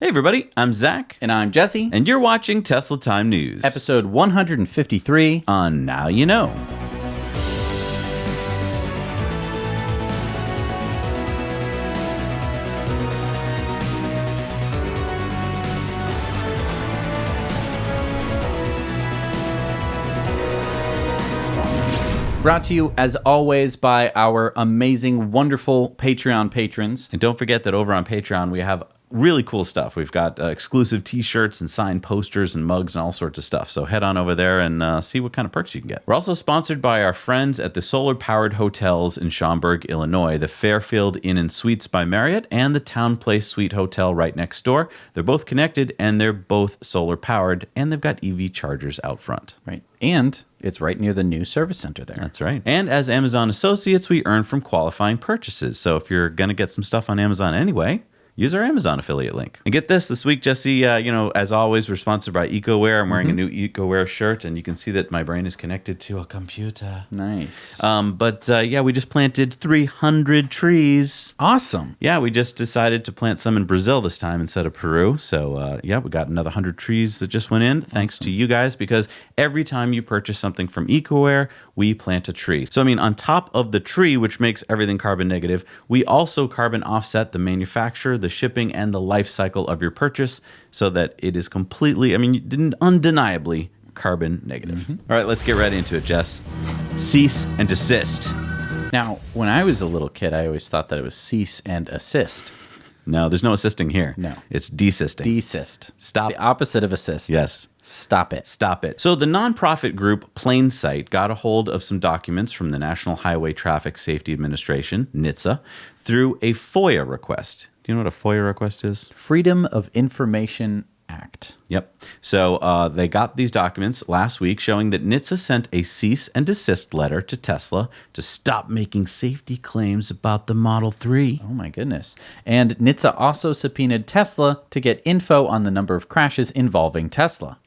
Hey everybody, I'm Zach. And I'm Jesse. And you're watching Tesla Time News. Episode 153 on Now You Know. Brought to you, as always, by our amazing, wonderful Patreon patrons. And don't forget that over on Patreon, we have really cool stuff. We've got exclusive t-shirts and signed posters and mugs and all sorts of stuff. So head on over there and see what kind of perks you can get. We're also sponsored by our friends at the solar-powered hotels in Schaumburg, Illinois, the Fairfield Inn and Suites by Marriott and the Town Place Suite Hotel right next door. They're both connected and they're both solar-powered and they've got EV chargers out front. Right. And it's right near the new service center there. That's right. And as Amazon associates, we earn from qualifying purchases. So if you're going to get some stuff on Amazon anyway, use our Amazon affiliate link. And get this week, Jesse, as always, we're sponsored by EcoWare. I'm wearing a new EcoWare shirt, and you can see that my brain is connected to a computer. Nice. We just planted 300 trees. Awesome. Yeah, we just decided to plant some in Brazil this time instead of Peru. So, we got another 100 trees that just went in, thanks to you guys, because every time you purchase something from EcoWare, we plant a tree. So, on top of the tree, which makes everything carbon negative, we also carbon offset the manufacturer, the shipping, and the life cycle of your purchase so that it is completely, undeniably carbon negative. All right, let's get right into it, Jess. Cease and desist. Now, when I was a little kid, I always thought that it was cease and assist. No, there's no assisting here. No. It's desisting. Desist. Stop. The opposite of assist. Yes. Stop it. Stop it. So the nonprofit group Plainsight got a hold of some documents from the National Highway Traffic Safety Administration, NHTSA, through a FOIA request. Do you know what a FOIA request is? Freedom of Information Act. Yep. So they got these documents last week showing that NHTSA sent a cease and desist letter to Tesla to stop making safety claims about the Model 3. Oh my goodness. And NHTSA also subpoenaed Tesla to get info on the number of crashes involving Tesla.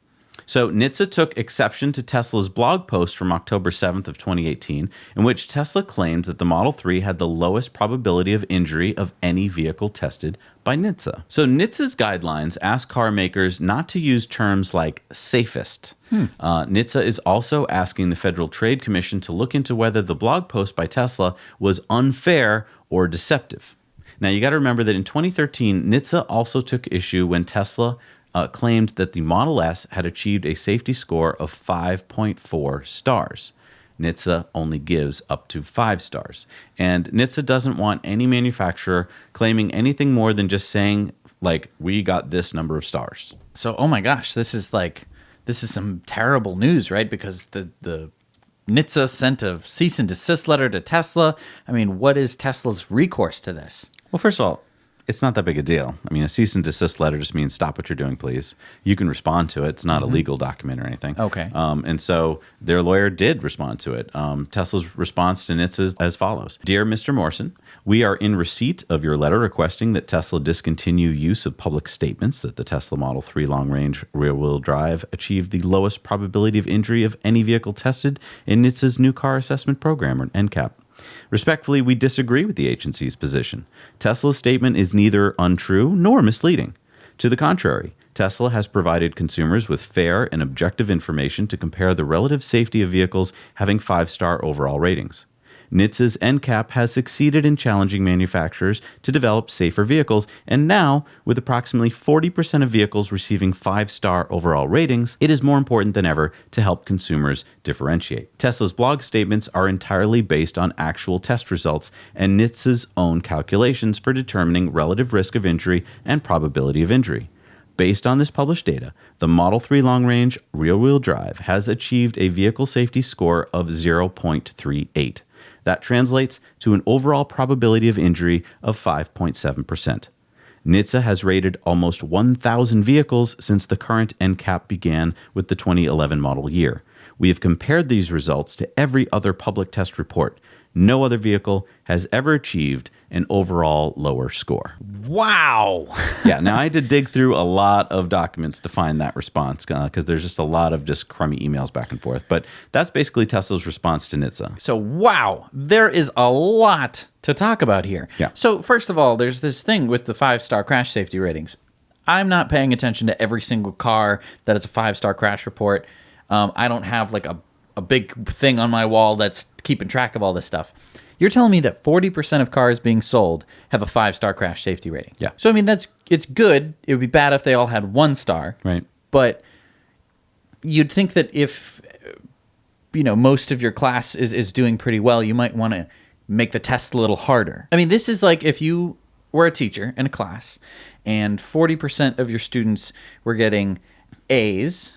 So NHTSA took exception to Tesla's blog post from October 7th of 2018, in which Tesla claimed that the Model 3 had the lowest probability of injury of any vehicle tested by NHTSA. So NHTSA's guidelines ask car makers not to use terms like safest. NHTSA is also asking the Federal Trade Commission to look into whether the blog post by Tesla was unfair or deceptive. Now, you got to remember that in 2013, NHTSA also took issue when Tesla claimed that the Model S had achieved a safety score of 5.4 stars. NHTSA only gives up to 5 stars. And NHTSA doesn't want any manufacturer claiming anything more than just saying, we got this number of stars. So, oh my gosh, this is some terrible news, right? Because the NHTSA sent a cease and desist letter to Tesla. What is Tesla's recourse to this? Well, first of all, it's not that big a deal. A cease and desist letter just means stop what you're doing, please. You can respond to it. It's not a legal document or anything. Okay. And so their lawyer did respond to it. Tesla's response to NHTSA is as follows. Dear Mr. Morrison, we are in receipt of your letter requesting that Tesla discontinue use of public statements that the Tesla Model 3 long-range rear-wheel drive achieved the lowest probability of injury of any vehicle tested in NHTSA's New Car Assessment Program, or NCAP. Respectfully, we disagree with the agency's position. Tesla's statement is neither untrue nor misleading. To the contrary, Tesla has provided consumers with fair and objective information to compare the relative safety of vehicles having 5-star overall ratings. NHTSA's NCAP has succeeded in challenging manufacturers to develop safer vehicles, and now, with approximately 40% of vehicles receiving 5-star overall ratings, it is more important than ever to help consumers differentiate. Tesla's blog statements are entirely based on actual test results and NHTSA's own calculations for determining relative risk of injury and probability of injury. Based on this published data, the Model 3 long-range rear-wheel drive has achieved a vehicle safety score of 0.38. That translates to an overall probability of injury of 5.7%. NHTSA has rated almost 1,000 vehicles since the current NCAP began with the 2011 model year. We have compared these results to every other public test report. No other vehicle has ever achieved an overall lower score. Wow. Yeah, now I had to dig through a lot of documents to find that response because there's just a lot of just crummy emails back and forth. But that's basically Tesla's response to NHTSA. So, wow, there is a lot to talk about here. Yeah. So, first of all, there's this thing with the 5-star crash safety ratings. I'm not paying attention to every single car that has a 5-star crash report. I don't have like a big thing on my wall that's keeping track of all this stuff. You're telling me that 40% of cars being sold have a 5-star crash safety rating. Yeah. So, I mean, it's good. It would be bad if they all had 1 star. Right. But you'd think that if, most of your class is doing pretty well, you might want to make the test a little harder. I mean, this is like if you were a teacher in a class and 40% of your students were getting A's,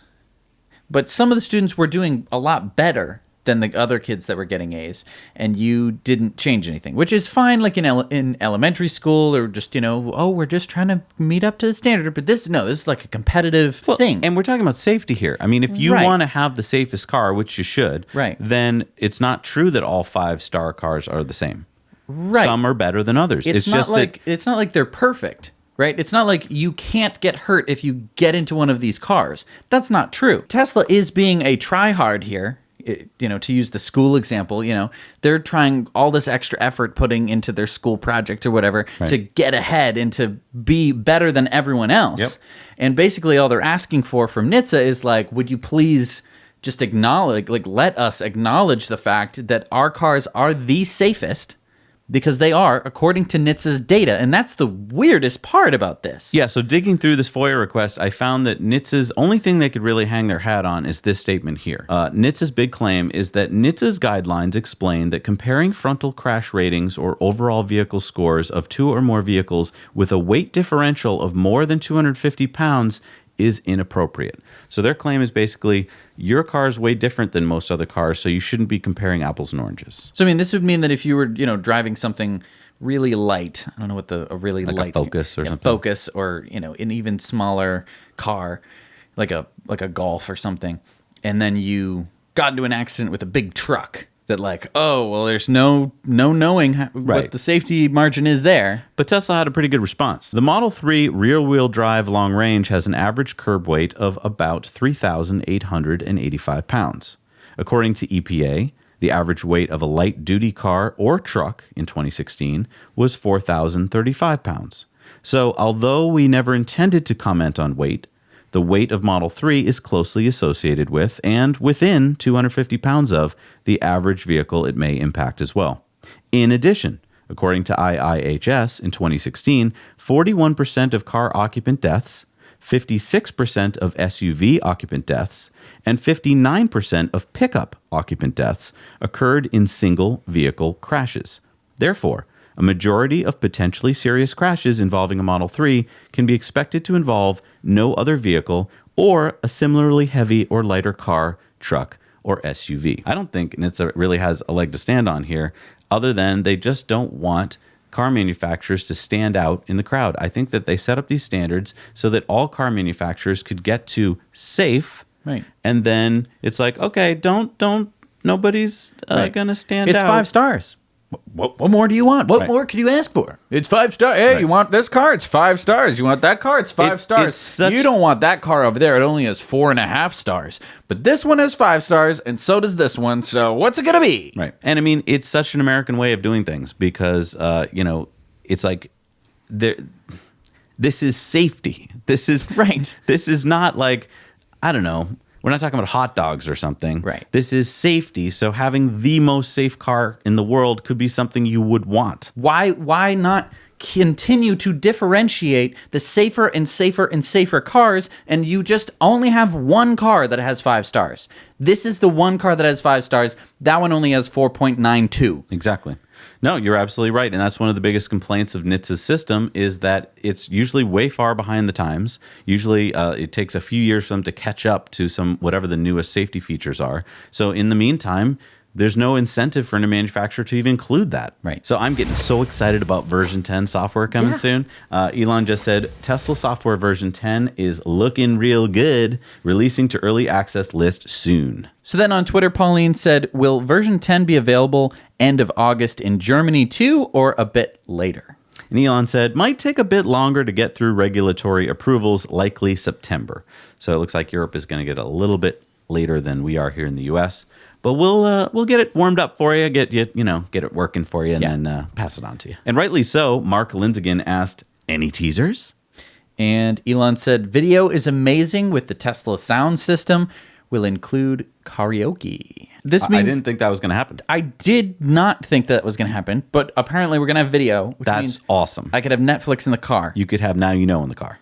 but some of the students were doing a lot better than the other kids that were getting A's, and you didn't change anything, which is fine, like in elementary school, or just, we're just trying to meet up to the standard. But this is like a competitive thing. And we're talking about safety here. I mean, if you want to have the safest car, which you should, then it's not true that all 5-star cars are the same. Right. Some are better than others. It's just like it's not like they're perfect. Right? It's not like you can't get hurt if you get into one of these cars. That's not true. Tesla is being a try-hard here. To use the school example, they're trying all this extra effort putting into their school project or whatever to get ahead and to be better than everyone else. Yep. And basically all they're asking for from NHTSA is like, would you please just let us acknowledge the fact that our cars are the safest, because they are, according to NHTSA's data. And that's the weirdest part about this. Yeah, so digging through this FOIA request, I found that NHTSA's only thing they could really hang their hat on is this statement here. NHTSA's big claim is that NHTSA's guidelines explain that comparing frontal crash ratings or overall vehicle scores of 2 or more vehicles with a weight differential of more than 250 pounds is inappropriate. So their claim is basically, your car is way different than most other cars, so you shouldn't be comparing apples and oranges. So, I mean, this would mean that if you were, driving something really light, I don't know what a really like light... a Focus or something. Focus, or, an even smaller car, like a Golf or something, and then you got into an accident with a big truck, that there's no knowing what the safety margin is there. But Tesla had a pretty good response. The Model 3 rear-wheel drive long range has an average curb weight of about 3,885 pounds. According to EPA, the average weight of a light-duty car or truck in 2016 was 4,035 pounds. So although we never intended to comment on weight, the weight of Model 3 is closely associated with and within 250 pounds of the average vehicle it may impact as well. In addition, according to IIHS in 2016, 41% of car occupant deaths, 56% of SUV occupant deaths, and 59% of pickup occupant deaths occurred in single vehicle crashes. Therefore, a majority of potentially serious crashes involving a Model 3 can be expected to involve no other vehicle or a similarly heavy or lighter car, truck, or SUV. I don't think NHTSA really has a leg to stand on here, other than they just don't want car manufacturers to stand out in the crowd. I think that they set up these standards so that all car manufacturers could get to safe, and then it's like, okay, nobody's gonna stand out. It's 5 stars. What more do you want? What more could you ask for? It's 5 stars. Hey, you want this car? It's 5 stars. You want that car? It's 5 stars. You don't want that car over there. It only has 4.5 stars. But this one has 5 stars, and so does this one. So what's it going to be? Right. And I mean, it's such an American way of doing things because, it's like this is safety. This is right. This is not like, I don't know. We're not talking about hot dogs or something. Right. This is safety. So having the most safe car in the world could be something you would want. Why not continue to differentiate the safer and safer and safer cars, and you just only have one car that has 5 stars? This is the one car that has 5 stars. That one only has 4.92. Exactly. No, you're absolutely right. And that's one of the biggest complaints of NHTSA's system is that it's usually way far behind the times. Usually it takes a few years for them to catch up to whatever the newest safety features are. So in the meantime, there's no incentive for a manufacturer to even include that. Right. So I'm getting so excited about version 10 software coming soon. Elon just said, Tesla software version 10 is looking real good, releasing to early access list soon. So then on Twitter, Pauline said, will version 10 be available end of August in Germany too, or a bit later? And Elon said, might take a bit longer to get through regulatory approvals, likely September. So it looks like Europe is going to get a little bit later than we are here in the US. But we'll get it warmed up for you, get it working for you, and then pass it on to you. And rightly so, Mark Lindigan asked, any teasers? And Elon said, video is amazing with the Tesla sound system. Will include karaoke. This means I didn't think that was going to happen. I did not think that was going to happen, but apparently we're going to have video. Which That's means awesome. I could have Netflix in the car. You could have Now You Know in the car.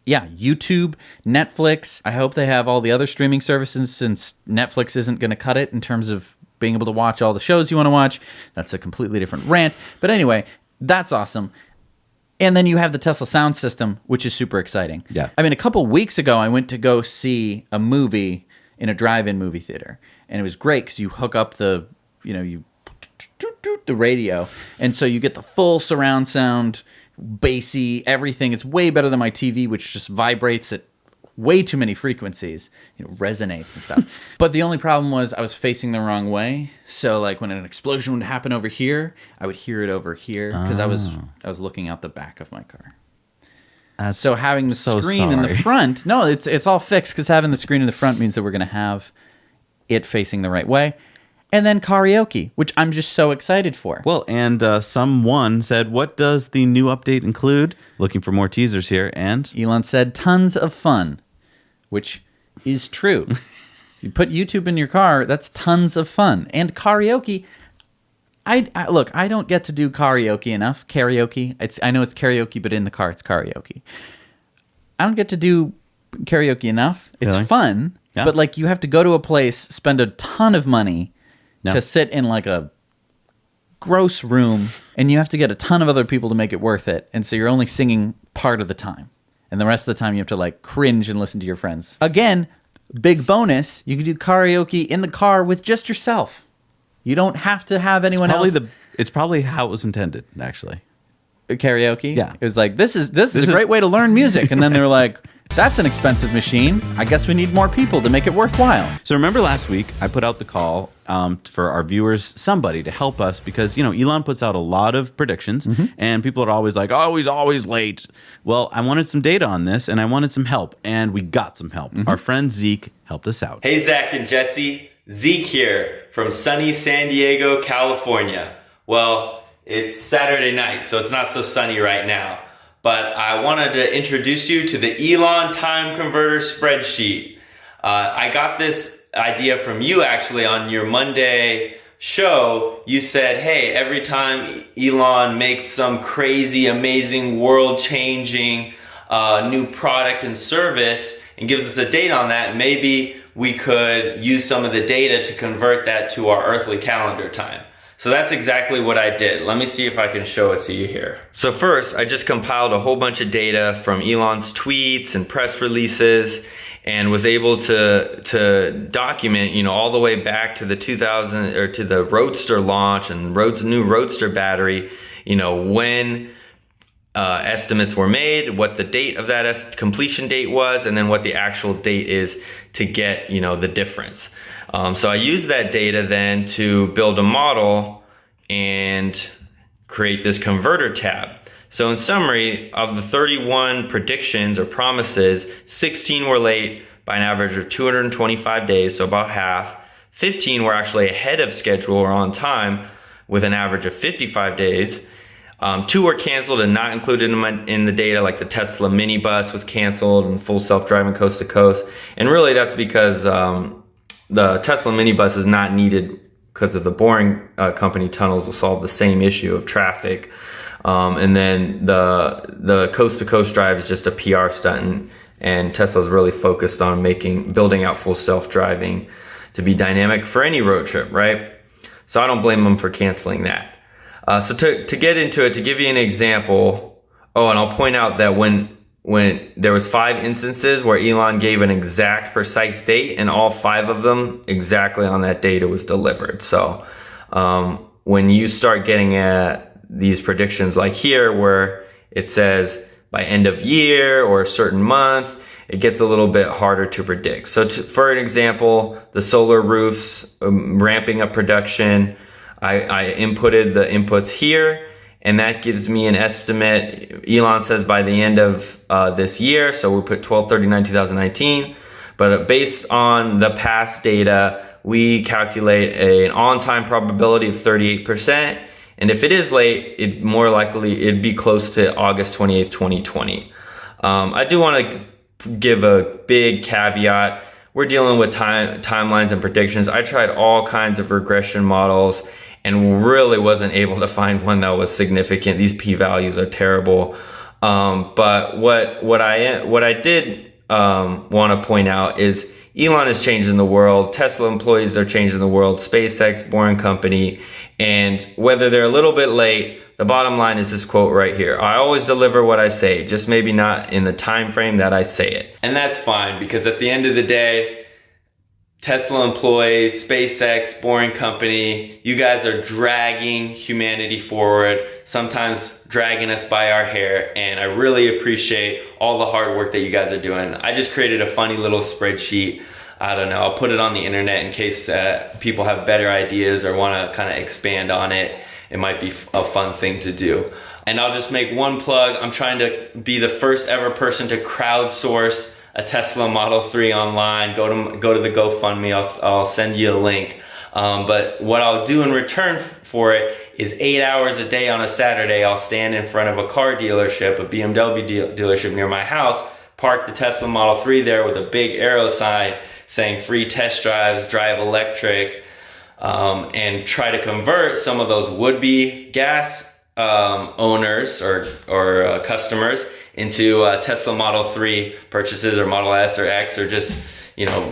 Yeah, YouTube, Netflix. I hope they have all the other streaming services since Netflix isn't going to cut it in terms of being able to watch all the shows you want to watch. That's a completely different rant. But anyway, that's awesome. And then you have the Tesla sound system, which is super exciting. Yeah. I mean, a couple weeks ago, I went to go see a movie in a drive-in movie theater. And it was great because you hook up the radio. And so you get the full surround sound, bassy, everything. It's way better than my TV, which just vibrates at way too many frequencies. Resonates and stuff. But the only problem was I was facing the wrong way. So like when an explosion would happen over here, I would hear it over here because I was looking out the back of my car. So having the screen in the front, no, it's all fixed because having the screen in the front means that we're going to have it facing the right way. And then karaoke, which I'm just so excited for. Well, and someone said, what does the new update include? Looking for more teasers here. And Elon said, tons of fun, which is true. You put YouTube in your car, that's tons of fun. And karaoke, look, I don't get to do karaoke enough. Karaoke. I know it's karaoke, but in the car, it's karaoke. I don't get to do karaoke enough. It's Really? fun, Yeah. but like you have to go to a place, spend a ton of money to sit in like a gross room, and you have to get a ton of other people to make it worth it. And so you're only singing part of the time. And the rest of the time you have to like cringe and listen to your friends. Again, big bonus, you can do karaoke in the car with just yourself. You don't have to have anyone else. It's probably how it was intended, actually. Karaoke? Yeah. It was like, this is a great way to learn music. And then they were like, that's an expensive machine. I guess we need more people to make it worthwhile. So remember last week, I put out the call for our viewers, somebody to help us, because, Elon puts out a lot of predictions, and people are always like, oh, he's always late. Well, I wanted some data on this, and I wanted some help, and we got some help. Our friend Zeke helped us out. Hey, Zach and Jesse. Zeke here from sunny San Diego, California. Well, it's Saturday night, so it's not so sunny right now. But I wanted to introduce you to the Elon time converter spreadsheet. I got this idea from you actually on your Monday show. You said, hey, every time Elon makes some crazy, amazing, world-changing new product and service and gives us a date on that, maybe we could use some of the data to convert that to our earthly calendar time. So that's exactly what I did. Let me see if I can show it to you here. So first, I just compiled a whole bunch of data from Elon's tweets and press releases, and was able to document, all the way back to the to the Roadster launch and new Roadster battery, when estimates were made, what the date of that completion date was, and then what the actual date is to get, the difference. So I used that data then to build a model and create this converter tab. So in summary, of the 31 predictions or promises, 16 were late by an average of 225 days, so about half. 15 were actually ahead of schedule or on time with an average of 55 days. 2 were canceled and not included in the data, like the Tesla minibus was canceled and full self-driving coast to coast. And really that's because the Tesla minibus is not needed because of the Boring Company tunnels will solve the same issue of traffic. And then the coast to coast drive is just a PR stunt, and Tesla's really focused on building out full self-driving to be dynamic for any road trip, right? So I don't blame them for canceling that. So to get into it, to give you an example, and I'll point out that when there was 5 instances where Elon gave an exact precise date, and all 5 of them exactly on that date it was delivered. So when you start getting at these predictions like here where it says by end of year or a certain month, it gets a little bit harder to predict. So for an example, the solar roofs, ramping up production, I inputted the inputs here, and that gives me an estimate. Elon says by the end of this year, so we put 12/39/2019. But based on the past data, we calculate an on-time probability of 38%. And if it is late, it'd be close to August 28th, 2020. I do want to give a big caveat. We're dealing with timelines and predictions. I tried all kinds of regression models and really wasn't able to find one that was significant. These p-values are terrible. But what I did want to point out is Elon is changing the world. Tesla employees are changing the world. SpaceX, Boring Company, and whether they're a little bit late, the bottom line is this quote right here. I always deliver what I say, just maybe not in the time frame that I say it. And that's fine, because at the end of the day, Tesla employees, SpaceX, Boring Company, you guys are dragging humanity forward, sometimes dragging us by our hair, and I really appreciate all the hard work that you guys are doing. I just created a funny little spreadsheet. I don't know, I'll put it on the internet in case people have better ideas or want to kind of expand on it. It might be a fun thing to do. And I'll just make one plug. I'm trying to be the first ever person to crowdsource a Tesla Model 3 online. Go to the GoFundMe. I'll send you a link. But what I'll do in return for it is 8 hours a day on a Saturday. I'll stand in front of a car dealership, a BMW dealership near my house, park the Tesla Model 3 there with a big arrow sign saying free test drives, drive electric, and try to convert some of those would-be gas owners or customers into Tesla Model 3 purchases or Model S or X, or just,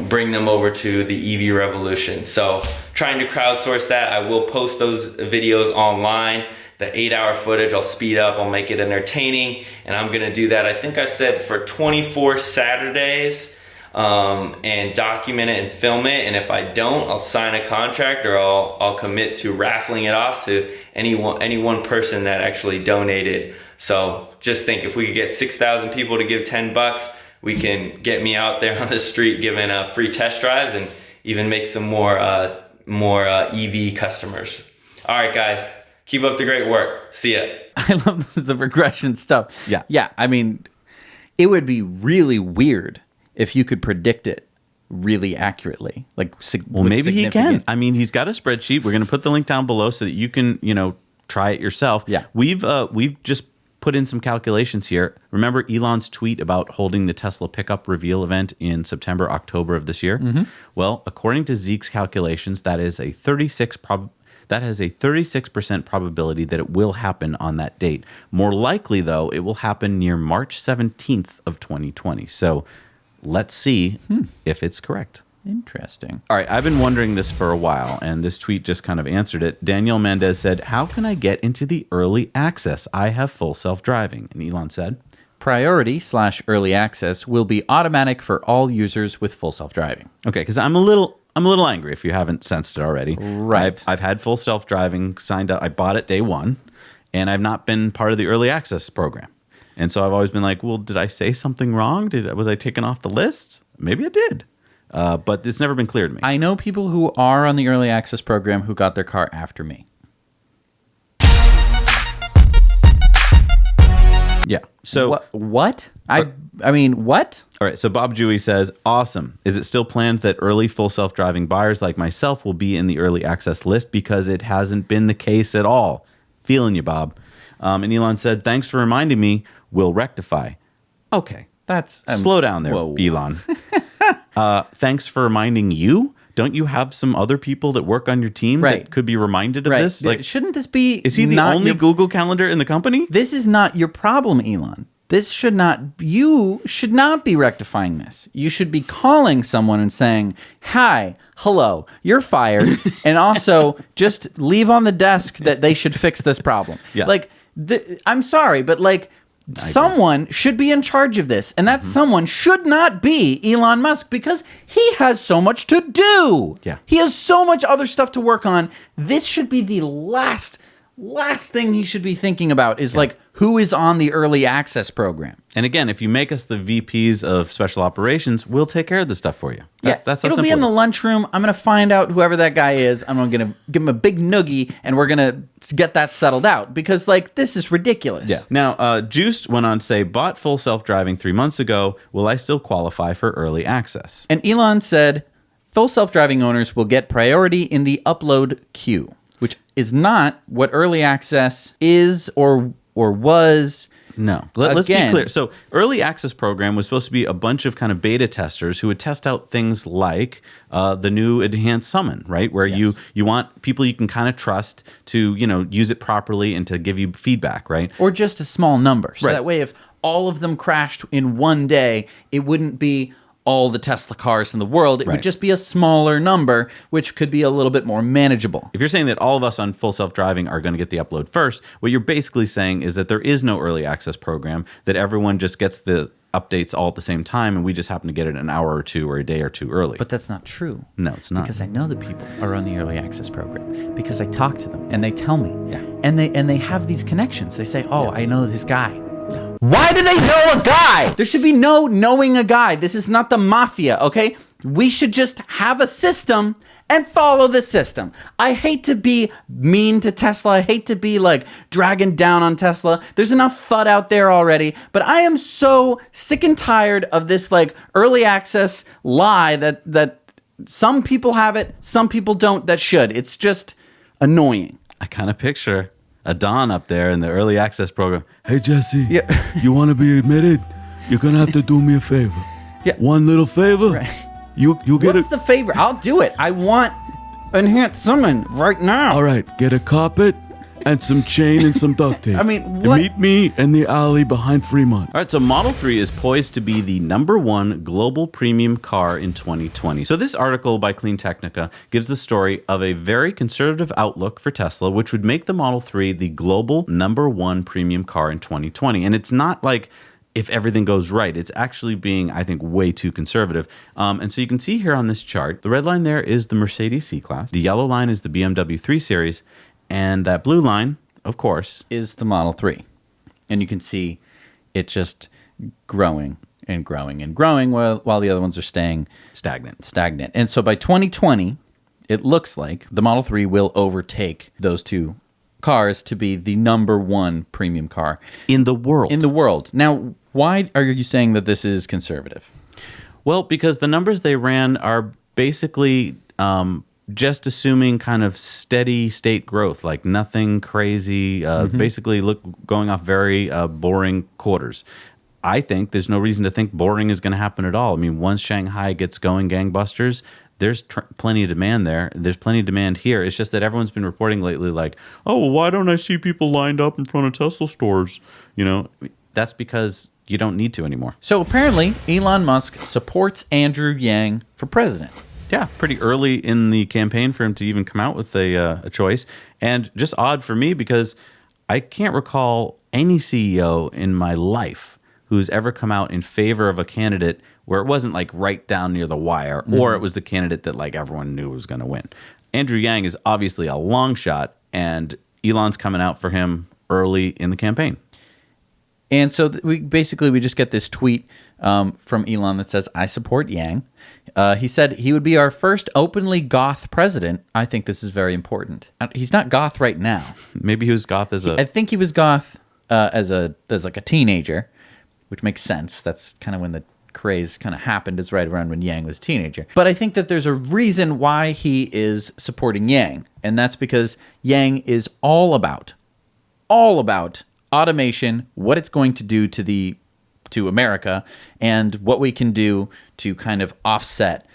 bring them over to the EV revolution. So trying to crowdsource that. I will post those videos online. The 8-hour footage I'll speed up, I'll make it entertaining, and I'm gonna do that. I think I said for 24 Saturdays, and document it and film it. And if I don't, I'll sign a contract, or I'll commit to raffling it off to any one person that actually donated. So just think, if we could get 6,000 people to give $10, we can get me out there on the street giving free test drives and even make some more EV customers. All right, guys, keep up the great work. See ya. I love the regression stuff. Yeah. I mean, it would be really weird if you could predict it really accurately. Well, maybe he can. I mean, he's got a spreadsheet. We're going to put the link down below so that you can, try it yourself. Yeah. We've just put in some calculations here. Remember Elon's tweet about holding the Tesla pickup reveal event in September, October of this year? Mm-hmm. Well, according to Zeke's calculations, that is a 36% probability that it will happen on that date. More likely, though, it will happen near March 17th of 2020. So let's see if it's correct. Interesting. All right, I've been wondering this for a while, and this tweet just kind of answered it. Daniel Mendez said, how can I get into the early access? I have full self-driving. And Elon said, priority/early access will be automatic for all users with full self-driving. Okay, because I'm a little angry if you haven't sensed it already. Right. I've had full self-driving signed up. I bought it day one, and I've not been part of the early access program. And so I've always been like, well, did I say something wrong? Was I taken off the list? Maybe I did. But it's never been clear to me. I know people who are on the early access program who got their car after me. Yeah. So what? I mean, what? All right. So Bob Dewey says, awesome. Is it still planned that early full self-driving buyers like myself will be in the early access list? Because it hasn't been the case at all. Feeling you, Bob. And Elon said, thanks for reminding me. We'll rectify. Okay. That's slow down there, Elon. Thanks for reminding you. Don't you have some other people that work on your team that could be reminded of this? Shouldn't this be? Is he the only Google Calendar in the company? This is not your problem, Elon. This should not. You should not be rectifying this. You should be calling someone and saying, "Hi, hello, you're fired," and also just leave on the desk that they should fix this problem. Yeah. I'm sorry, but someone should be in charge of this, and that someone should not be Elon Musk, because he has so much to do. Yeah. He has so much other stuff to work on. This should be the last thing he should be thinking about is who is on the early access program. And again, if you make us the VPs of special operations, we'll take care of this stuff for you. That's how it'll simple be in it the is. lunchroom. I'm going to find out whoever that guy is. I'm going to give him a big noogie, and we're going to get that settled out, because this is ridiculous. Yeah. Now, Juiced went on to say, bought full self-driving 3 months ago. Will I still qualify for early access? And Elon said, full self-driving owners will get priority in the upload queue, which is not what early access is or was. No. Let's be Again. clear. So early access program was supposed to be a bunch of kind of beta testers who would test out things like the new enhanced summon, right? Where Yes. you want people you can kind of trust to, use it properly and to give you feedback, right? Or just a small number. So Right. that way, if all of them crashed in one day, it wouldn't be all the Tesla cars in the world. It Right. would just be a smaller number, which could be a little bit more manageable. If you're saying that all of us on full self-driving are going to get the upload first, what you're basically saying is that there is no early access program, that everyone just gets the updates all at the same time, and we just happen to get it an hour or two or a day or two early. But that's not true. No, it's not. Because I know the people are on the early access program. Because I talk to them and they tell me. Yeah. And they have these connections. They say, "Oh, I know this guy." Why do they know a guy? There should be no knowing a guy. This is not the mafia, okay? We should just have a system and follow the system. I hate to be mean to Tesla. I hate to be like dragging down on Tesla. There's enough FUD out there already. But I am so sick and tired of this like early access lie that some people have it, some people don't that should. It's just annoying. I kind of picture a Don up there in the early access program. Hey Jesse, Yeah. you want to be admitted? You're gonna have to do me a favor. Yeah. One little favor. Right. You get What's it. the favor? I'll do it. I want enhanced summon right now. All right, get a carpet and some chain and some duct tape. I mean, And what- meet me in the alley behind Fremont. All right, so Model 3 is poised to be the #1 global premium car in 2020. So this article by Clean Technica gives the story of a very conservative outlook for Tesla, which would make the Model 3 the global #1 premium car in 2020. And it's not like if everything goes right. It's actually being, I think, way too conservative. And so you can see here on this chart, the red line there is the Mercedes C-Class. The yellow line is the BMW 3 Series. And that blue line, of course, Is the Model 3. And you can see it just growing and growing and growing while the other ones are staying stagnant. And so by 2020, it looks like the Model 3 will overtake those two cars to be the #1 premium car in the world. in the world. Now, why are you saying that this is conservative? Well, because the numbers they ran are basically just assuming kind of steady state growth, like nothing crazy, basically going off very boring quarters. I think there's no reason to think boring is going to happen at all. I mean, once Shanghai gets going gangbusters, there's plenty of demand there. There's plenty of demand here. It's just that everyone's been reporting lately like, oh, well, why don't I see people lined up in front of Tesla stores? That's because you don't need to anymore. So apparently, Elon Musk supports Andrew Yang for president. Yeah, pretty early in the campaign for him to even come out with a choice. And just odd for me because I can't recall any CEO in my life who's ever come out in favor of a candidate where it wasn't like right down near the wire or it was the candidate that like everyone knew was going to win. Andrew Yang is obviously a long shot, and Elon's coming out for him early in the campaign. And so we just get this tweet from Elon that says, "I support Yang." He said he would be our first openly goth president. I think this is very important. He's not goth right now. Maybe he was goth as I think he was goth as like a teenager, which makes sense. That's kind of when the craze kind of happened, is right around when Yang was a teenager. But I think that there's a reason why he is supporting Yang, and that's because Yang is all about automation, what it's going to do to America, and what we can do to kind of offset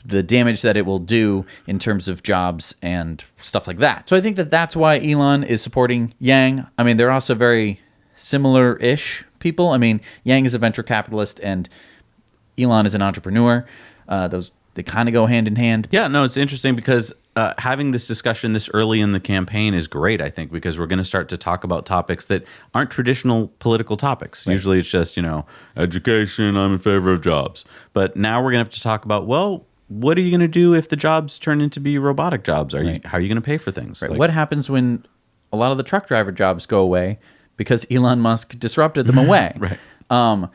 the damage that it will do in terms of jobs and stuff like that. So I think that that's why Elon is supporting Yang. I mean, they're also very similar-ish people. I mean, Yang is a venture capitalist and Elon is an entrepreneur. They kind of go hand in hand. Yeah, no, it's interesting because having this discussion this early in the campaign is great, I think, because we're going to start to talk about topics that aren't traditional political topics. Right. Usually it's just, education, I'm in favor of jobs. But now we're going to have to talk about, well, what are you going to do if the jobs turn into be robotic jobs? How are you going to pay for things? Right. What happens when a lot of the truck driver jobs go away because Elon Musk disrupted them away? Right.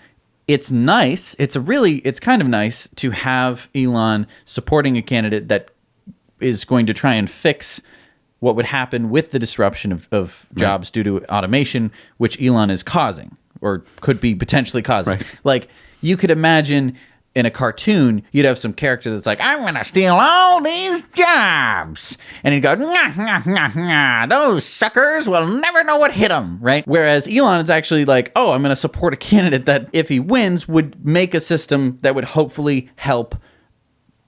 It's nice. It's kind of nice to have Elon supporting a candidate that is going to try and fix what would happen with the disruption of jobs due to automation, which Elon is causing or could be potentially causing. Right. Like, you could imagine in a cartoon, you'd have some character that's like, I'm going to steal all these jobs. And he'd go, nah, nah, nah, nah, those suckers will never know what hit them, right? Whereas Elon is actually like, oh, I'm going to support a candidate that, if he wins, would make a system that would hopefully help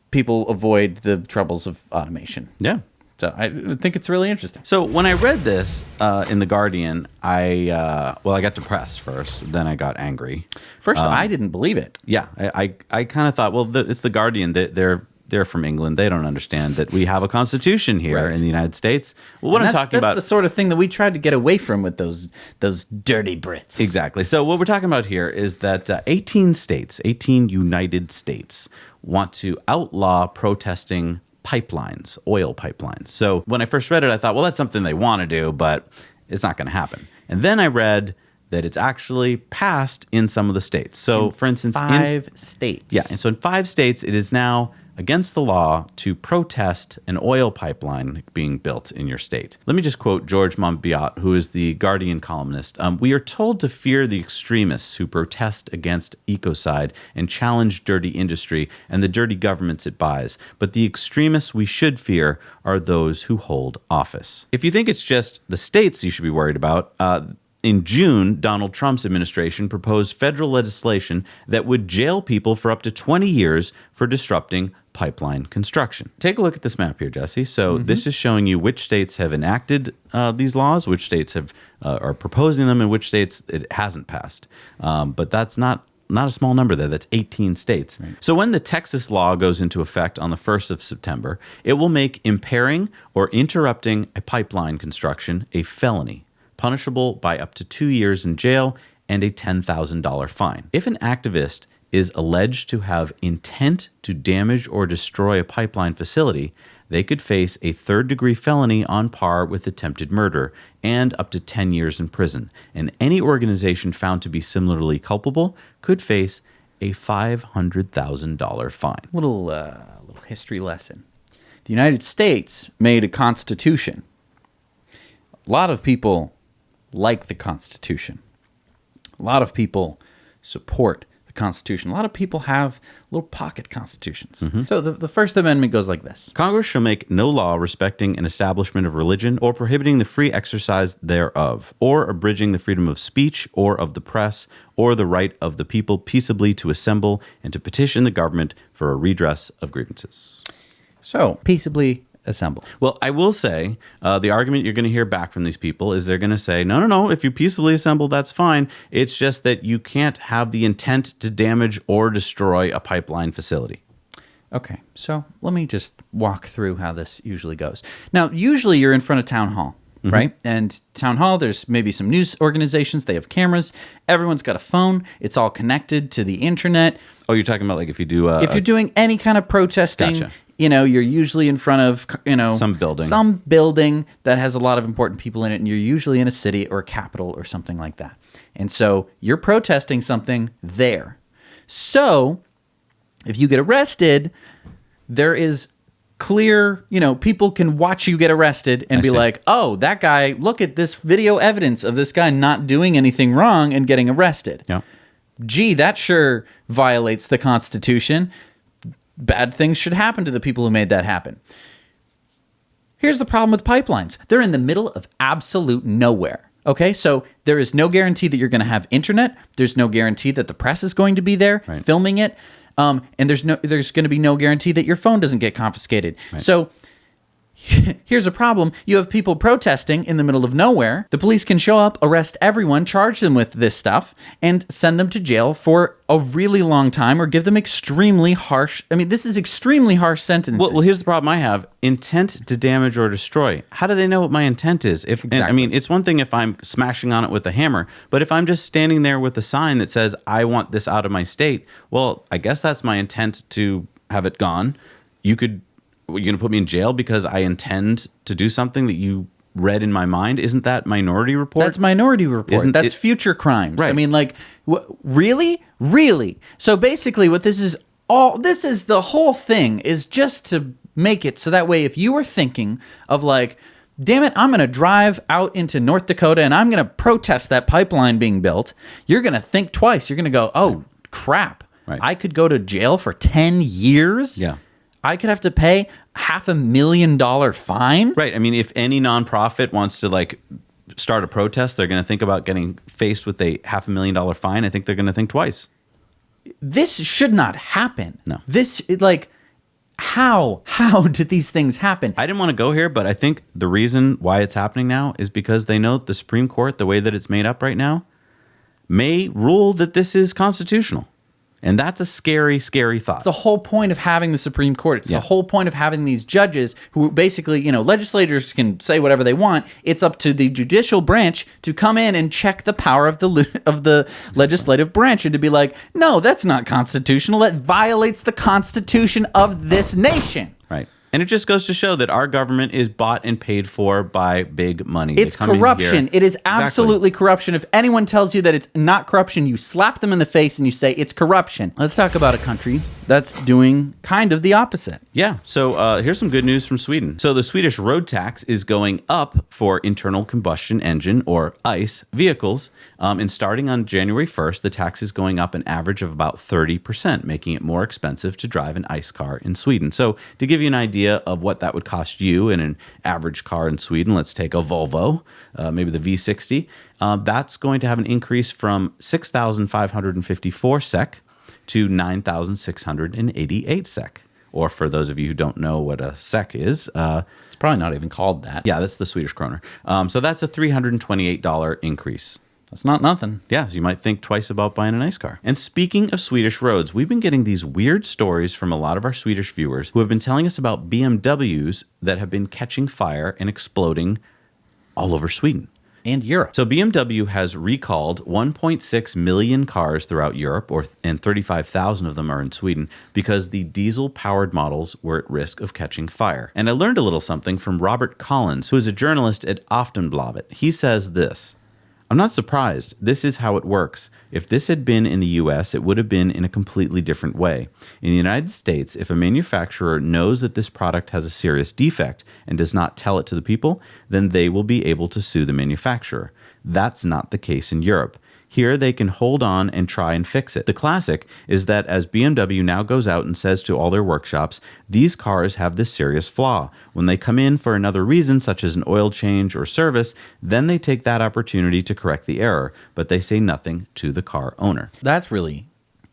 people avoid the troubles of automation. Yeah. So I think it's really interesting. So when I read this in The Guardian, I got depressed first, then I got angry. First, I didn't believe it. Yeah, I kind of thought, well, it's The Guardian. They're from England. They don't understand that we have a constitution here in the United States. Well, what I'm talking about... That's the sort of thing that we tried to get away from with those dirty Brits. Exactly. So what we're talking about here is that 18 United States, want to outlaw protesting pipelines, oil pipelines. So when I first read it, I thought, well, that's something they want to do, but it's not going to happen. And then I read that it's actually passed in some of the states. So, for instance, five states. Yeah, and so in 5 states, it is now against the law to protest an oil pipeline being built in your state. Let me just quote George Monbiot, who is the Guardian columnist. We are told to fear the extremists who protest against ecocide and challenge dirty industry and the dirty governments it buys. But the extremists we should fear are those who hold office. If you think it's just the states you should be worried about, in June, Donald Trump's administration proposed federal legislation that would jail people for up to 20 years for disrupting pipeline construction. Take a look at this map here, Jesse. So this is showing you which states have enacted these laws, which states are proposing them, and which states it hasn't passed. But that's not a small number there. That's 18 states. Right. So when the Texas law goes into effect on the 1st of September, it will make impairing or interrupting a pipeline construction a felony, punishable by up to 2 years in jail and a $10,000 fine. If an activist is alleged to have intent to damage or destroy a pipeline facility, they could face a third-degree felony on par with attempted murder and up to 10 years in prison. And any organization found to be similarly culpable could face a $500,000 fine. Little history lesson. The United States made a constitution. A lot of people like the Constitution. A lot of people support the Constitution. A lot of people have little pocket constitutions. So the First Amendment goes like this. Congress shall make no law respecting an establishment of religion or prohibiting the free exercise thereof, or abridging the freedom of speech or of the press, or the right of the people peaceably to assemble and to petition the government for a redress of grievances. So, peaceably assemble. Well, I will say the argument you're going to hear back from these people is they're going to say, no, if you peaceably assemble, that's fine. It's just that you can't have the intent to damage or destroy a pipeline facility. Okay, so let me just walk through how this usually goes. Now, usually you're in front of town hall, right? And town hall, there's maybe some news organizations. They have cameras. Everyone's got a phone. It's all connected to the internet. Oh, you're talking about like if you do... if you're doing any kind of protesting... Gotcha. You're usually in front of, some building. Some building that has a lot of important people in it, and you're usually in a city or a capital or something like that. And so you're protesting something there. So if you get arrested, there is clear, people can watch you get arrested and be like, oh, that guy, look at this video evidence of this guy not doing anything wrong and getting arrested. Yeah. Gee, that sure violates the Constitution. Bad things should happen to the people who made that happen. Here's the problem with pipelines. They're in the middle of absolute nowhere. Okay, so there is no guarantee that you're going to have internet. There's no guarantee that the press is going to be there filming it. And there's going to be no guarantee that your phone doesn't get confiscated. Right. So here's a problem. You have people protesting in the middle of nowhere. The police can show up, arrest everyone, charge them with this stuff, and send them to jail for a really long time or give them extremely harsh... this is extremely harsh sentences. Well, here's the problem I have. Intent to damage or destroy. How do they know what my intent is? Exactly. It's one thing if I'm smashing on it with a hammer, but if I'm just standing there with a sign that says, I want this out of my state, well, I guess that's my intent to have it gone. You're going to put me in jail because I intend to do something that you read in my mind? Isn't that Minority Report? That's Minority Report. That's future crimes. Right. Really? Really? So basically what this is the whole thing is just to make it so that way if you were thinking of damn it, I'm going to drive out into North Dakota and I'm going to protest that pipeline being built, you're going to think twice. You're going to go, oh, crap. Right. I could go to jail for 10 years. Yeah. I could have to pay $500,000 fine. Right. I mean, if any nonprofit wants to like start a protest, they're going to think about getting faced with a $500,000 fine. I think they're going to think twice. This should not happen. No. This, like, how did these things happen? I didn't want to go here, but I think the reason why it's happening now is because they know the Supreme Court, the way that it's made up right now, may rule that this is constitutional. And that's a scary, scary thought. It's the whole point of having the Supreme Court. It's Yeah. the whole point of having these judges who basically, legislators can say whatever they want. It's up to the judicial branch to come in and check the power of the legislative branch and to be like, no, that's not constitutional. That violates the Constitution of this nation. Right. And it just goes to show that our government is bought and paid for by big money. It's They come in corruption. here- It is Exactly. absolutely corruption. If anyone tells you that it's not corruption, you slap them in the face and you say it's corruption. Let's talk about a country that's doing kind of the opposite. Yeah. So here's some good news from Sweden. So the Swedish road tax is going up for internal combustion engine or ICE vehicles. And starting on January 1st, the tax is going up an average of about 30%, making it more expensive to drive an ICE car in Sweden. So to give you an idea of what that would cost you in an average car in Sweden, let's take a Volvo, maybe the V60. That's going to have an increase from 6,554 SEK to 9,688 SEK. Or for those of you who don't know what a SEK is, It's probably not even called that. yeah, that's the Swedish kroner. So that's a $328 increase. That's not nothing. Yeah, so you might think twice about buying a nice car. And speaking of Swedish roads, we've been getting these weird stories from a lot of our Swedish viewers who have been telling us about BMWs that have been catching fire and exploding all over Sweden. And Europe. So BMW has recalled 1.6 million cars throughout Europe, and 35,000 of them are in Sweden, because the diesel-powered models were at risk of catching fire. And I learned a little something from Robert Collins, who is a journalist at Aftonbladet. He says this: I'm not surprised. This is how it works. If this had been in the US, it would have been in a completely different way. In the United States, if a manufacturer knows that this product has a serious defect and does not tell it to the people, then they will be able to sue the manufacturer. That's not the case in Europe. Here, they can hold on and try and fix it. The classic is that as BMW now goes out and says to all their workshops, these cars have this serious flaw. When they come in for another reason, such as an oil change or service, then they take that opportunity to correct the error, but they say nothing to the car owner. That's really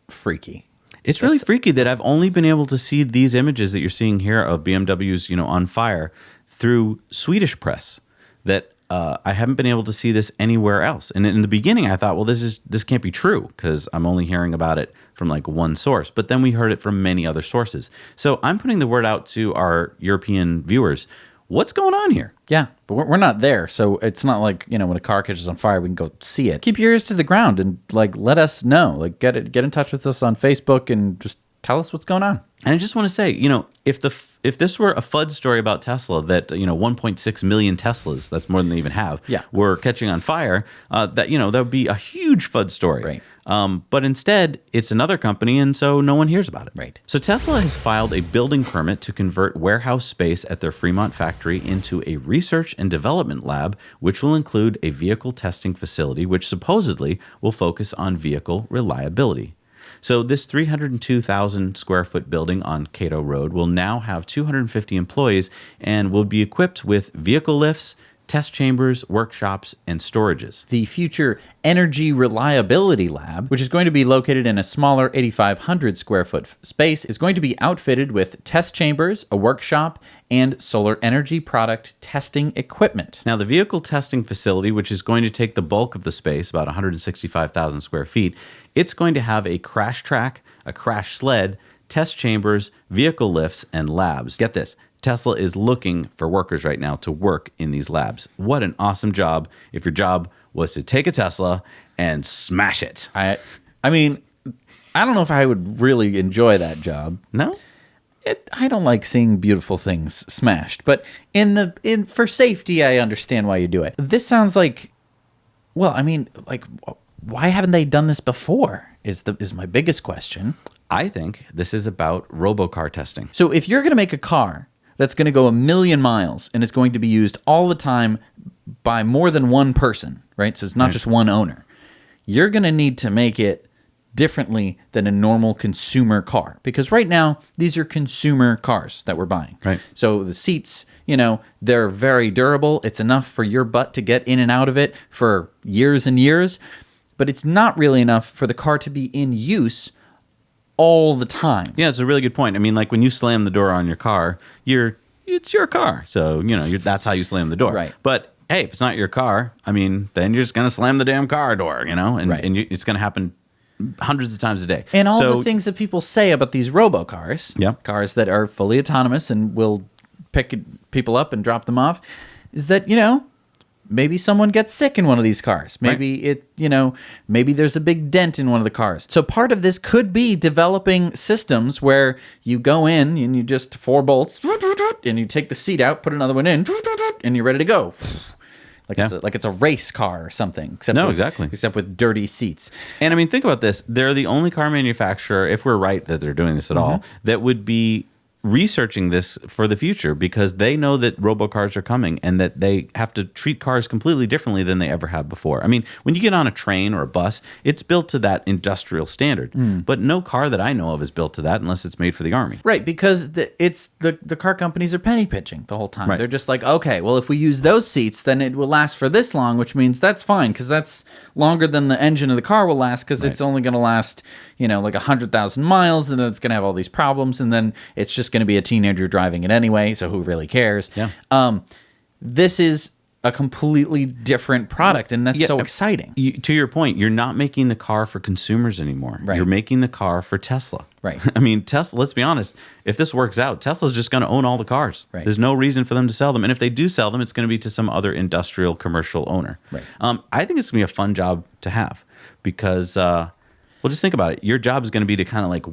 freaky. It's really freaky that I've only been able to see these images that you're seeing here of BMWs, on fire through Swedish press. That I haven't been able to see this anywhere else. And in the beginning, I thought, well, this can't be true because I'm only hearing about it from like one source. But then we heard it from many other sources. So I'm putting the word out to our European viewers. What's going on here? Yeah, but we're not there, so it's not like, when a car catches on fire, we can go see it. Keep your ears to the ground and let us know. Like get in touch with us on Facebook and just tell us what's going on. And I just want to say, if this were a FUD story about Tesla that 1.6 million Teslas, that's more than they even have, were catching on fire, that would be a huge FUD story. Right. But instead, it's another company, and so no one hears about it. Right. So Tesla has filed a building permit to convert warehouse space at their Fremont factory into a research and development lab, which will include a vehicle testing facility, which supposedly will focus on vehicle reliability. So this 302,000 square foot building on Cato Road will now have 250 employees and will be equipped with vehicle lifts, test chambers, workshops, and storages. The future Energy Reliability Lab, which is going to be located in a smaller 8,500 square foot space, is going to be outfitted with test chambers, a workshop, and solar energy product testing equipment. Now, the vehicle testing facility, which is going to take the bulk of the space, about 165,000 square feet, it's going to have a crash track, a crash sled, test chambers, vehicle lifts, and labs. Get this. Tesla is looking for workers right now to work in these labs. What an awesome job if your job was to take a Tesla and smash it. I mean, I don't know if I would really enjoy that job. No? I don't like seeing beautiful things smashed, but for safety, I understand why you do it. This sounds like, why haven't they done this before? Is my biggest question. I think this is about robocar testing. So if you're going to make a car that's going to go 1,000,000 miles and it's going to be used all the time by more than one person, right? So it's not just one owner. You're going to need to make it differently than a normal consumer car. Because right now, these are consumer cars that we're buying. Right. So the seats, they're very durable. It's enough for your butt to get in and out of it for years and years. But it's not really enough for the car to be in use all the time. Yeah, it's a really good point. I mean, like when you slam the door on your car, it's your car. So, that's how you slam the door. Right. But hey, if it's not your car, I mean, then you're just going to slam the damn car door, and, Right. it's going to happen hundreds of times a day. And all the things that people say about these robocars, cars that are fully autonomous and will pick people up and drop them off, is that, maybe someone gets sick in one of these cars. Maybe maybe there's a big dent in one of the cars. So part of this could be developing systems where you go in and you just 4 bolts and you take the seat out, put another one in, and you're ready to go. It's a race car or something. Exactly. Except with dirty seats. And I mean, think about this. They're the only car manufacturer, if we're right that they're doing this at all, that would be researching this for the future, because they know that robocars are coming and that they have to treat cars completely differently than they ever have before. I mean, when you get on a train or a bus, it's built to that industrial standard. But no car that I know of is built to that unless it's made for the army. Right, because the car companies are penny pitching the whole time. Right. They're just like, okay, well, if we use those seats, then it will last for this long, which means that's fine, because that's longer than the engine of the car will last, because it's only going to last, like 100,000 miles, and then it's going to have all these problems, and then it's just going to be a teenager driving it anyway, so who really cares? Yeah. This is a completely different product, and that's so exciting. To your point, you're not making the car for consumers anymore. Right. You're making the car for Tesla. Right. I mean, Tesla, let's be honest, if this works out, Tesla's just going to own all the cars. Right. There's no reason for them to sell them. And if they do sell them, it's going to be to some other industrial commercial owner. Right. I think it's going to be a fun job to have because, just think about it. Your job is going to be to kind of like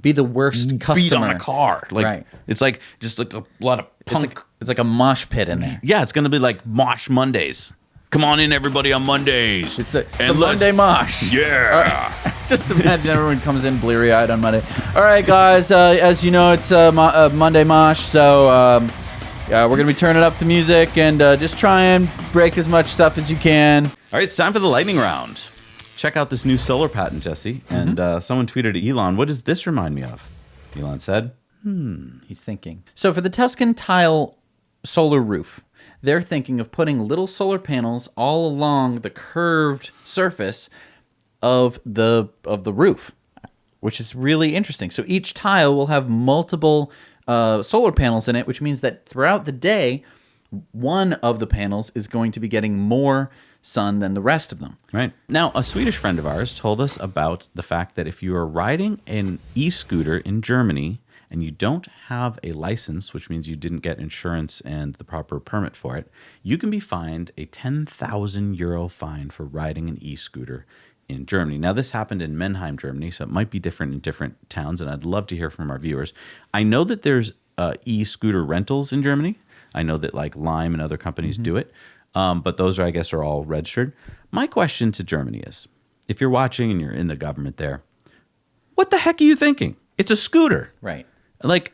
Be the worst customer. beat on a car. Like, Right. It's like just like a lot of punk. It's like a mosh pit in there. Yeah, it's going to be like Mosh Mondays. Come on in, everybody, on Mondays. It's the Monday mosh. Yeah. Just imagine everyone comes in bleary-eyed on Monday. All right, guys, as you know, it's Monday mosh, so we're going to be turning up the music and just try and break as much stuff as you can. All right, it's time for the lightning round. Check out this new solar patent, Jesse. And someone tweeted to Elon, what does this remind me of? Elon said, He's thinking. So for the Tuscan tile solar roof, they're thinking of putting little solar panels all along the curved surface of the roof, which is really interesting. So each tile will have multiple solar panels in it, which means that throughout the day, one of the panels is going to be getting more sun than the rest of them. right. Now, a Swedish friend of ours told us about the fact that if you are riding an e-scooter in Germany and you don't have a license, which means you didn't get insurance and the proper permit for it, you can be fined a 10,000 euro fine for riding an e-scooter in Germany. Now, this happened in Mannheim, Germany, so it might be different in different towns, and I'd love to hear from our viewers. I know that there's e-scooter rentals in Germany. I know that like Lime and other companies do it, but those are, I guess, are all registered. My question to Germany is, if you're watching and you're in the government there, what the heck are you thinking? It's a scooter. Right. Like,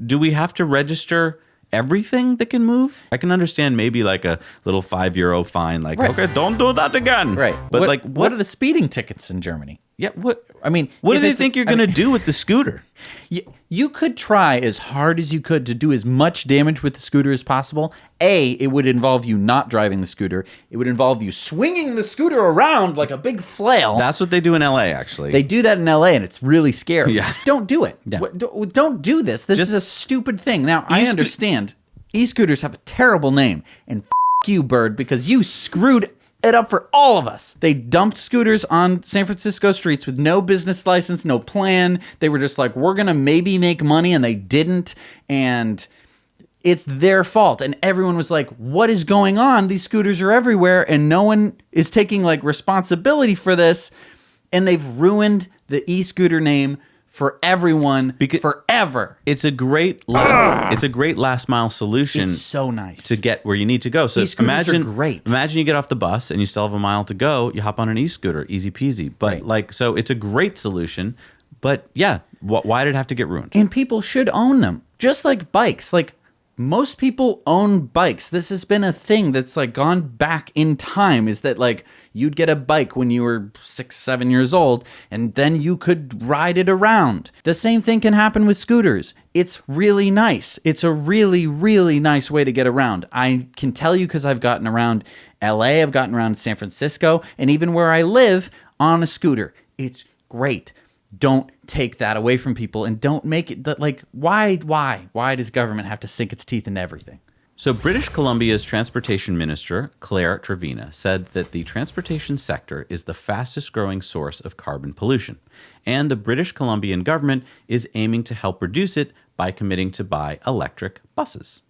do we have to register everything that can move? I can understand maybe like a little €5 fine, like, okay, don't do that again. Right. But what are the speeding tickets in Germany? Yeah, what? I mean, What do if they it's- think you're going to do with the scooter? You could try as hard as you could to do as much damage with the scooter as possible. It would involve you not driving the scooter. It would involve you swinging the scooter around like a big flail. That's what they do in LA, actually. They do that in LA, and it's really scary. Yeah. Don't do it. Yeah. Don't do this. This is a stupid thing. Now, I understand e-scooters have a terrible name, and you, Bird, because you screwed it up for all of us. They dumped scooters on San Francisco streets with no business license, no plan. They were just like, we're going to maybe make money, and they didn't. And it's their fault. And everyone was like, what is going on? These scooters are everywhere, and no one is taking like responsibility for this. And they've ruined the e-scooter name for everyone forever. It's a great last mile solution. It's so nice to get where you need to go. So E-scooters are great. Imagine you get off the bus and you still have a mile to go. You hop on an e-scooter, easy peasy. But Right. so it's a great solution. But yeah, why did it have to get ruined? And people should own them, just like bikes. Like most people own bikes. This has been a thing that's like gone back in time, is that like you'd get a bike when you were 6, 7 years old, and then you could ride it around. The same thing can happen with scooters. It's really nice. It's a really, really nice way to get around. I can tell you because I've gotten around LA, I've gotten around San Francisco, and even where I live on a scooter. It's great. Don't take that away from people, and don't make it that like, why does government have to sink its teeth into everything? So British Columbia's Transportation Minister, Claire Trevina, said that the transportation sector is the fastest growing source of carbon pollution, and the British Columbian government is aiming to help reduce it by committing to buy electric buses.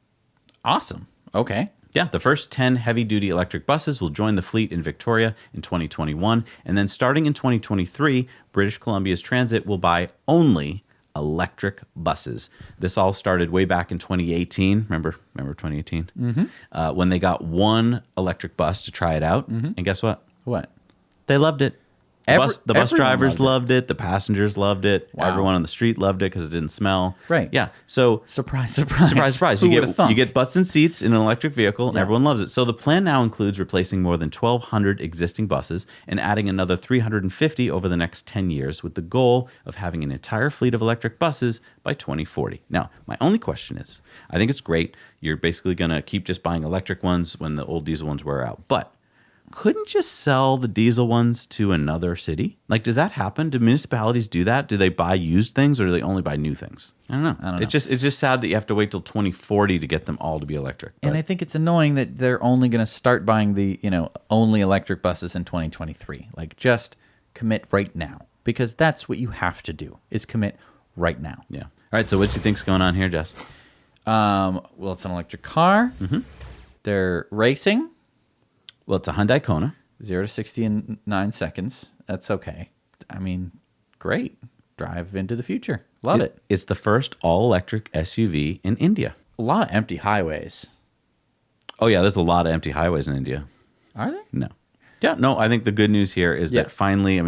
Awesome. Okay. Yeah, the first 10 heavy-duty electric buses will join the fleet in Victoria in 2021, and then starting in 2023, British Columbia's transit will buy only electric buses. This all started way back in 2018. Remember 2018? Mm-hmm. When they got one electric bus to try it out, and guess what? What? They loved it. The bus everyone drivers loved it. The passengers loved it. Wow. Everyone on the street loved it because it didn't smell. Right. Yeah. So Surprise, surprise. Surprise, surprise. Who You would've thunk? get butts and seats in an electric vehicle, and everyone loves it. So the plan now includes replacing more than 1,200 existing buses and adding another 350 over the next 10 years, with the goal of having an entire fleet of electric buses by 2040. Now, my only question is, I think it's great. You're basically going to keep just buying electric ones when the old diesel ones wear out. But couldn't you sell the diesel ones to another city? Like, does that happen? Do municipalities do that? Do they buy used things, or do they only buy new things? I don't know. It's just sad that you have to wait till 2040 to get them all to be electric. And I think it's annoying that they're only going to start buying the, only electric buses in 2023. Like, just commit right now, because that's what you have to do, is commit right now. Yeah. All right. So what do you think's going on here, Jess? Well, it's an electric car. Mm-hmm. They're racing. Well, it's a Hyundai Kona. 0 to 60 in 9 seconds. That's okay. I mean, great. Drive into the future. Love it. It's the first all-electric SUV in India. A lot of empty highways. Oh, yeah, there's a lot of empty highways in India. Are they? No. Yeah, no, I think the good news here is that finally,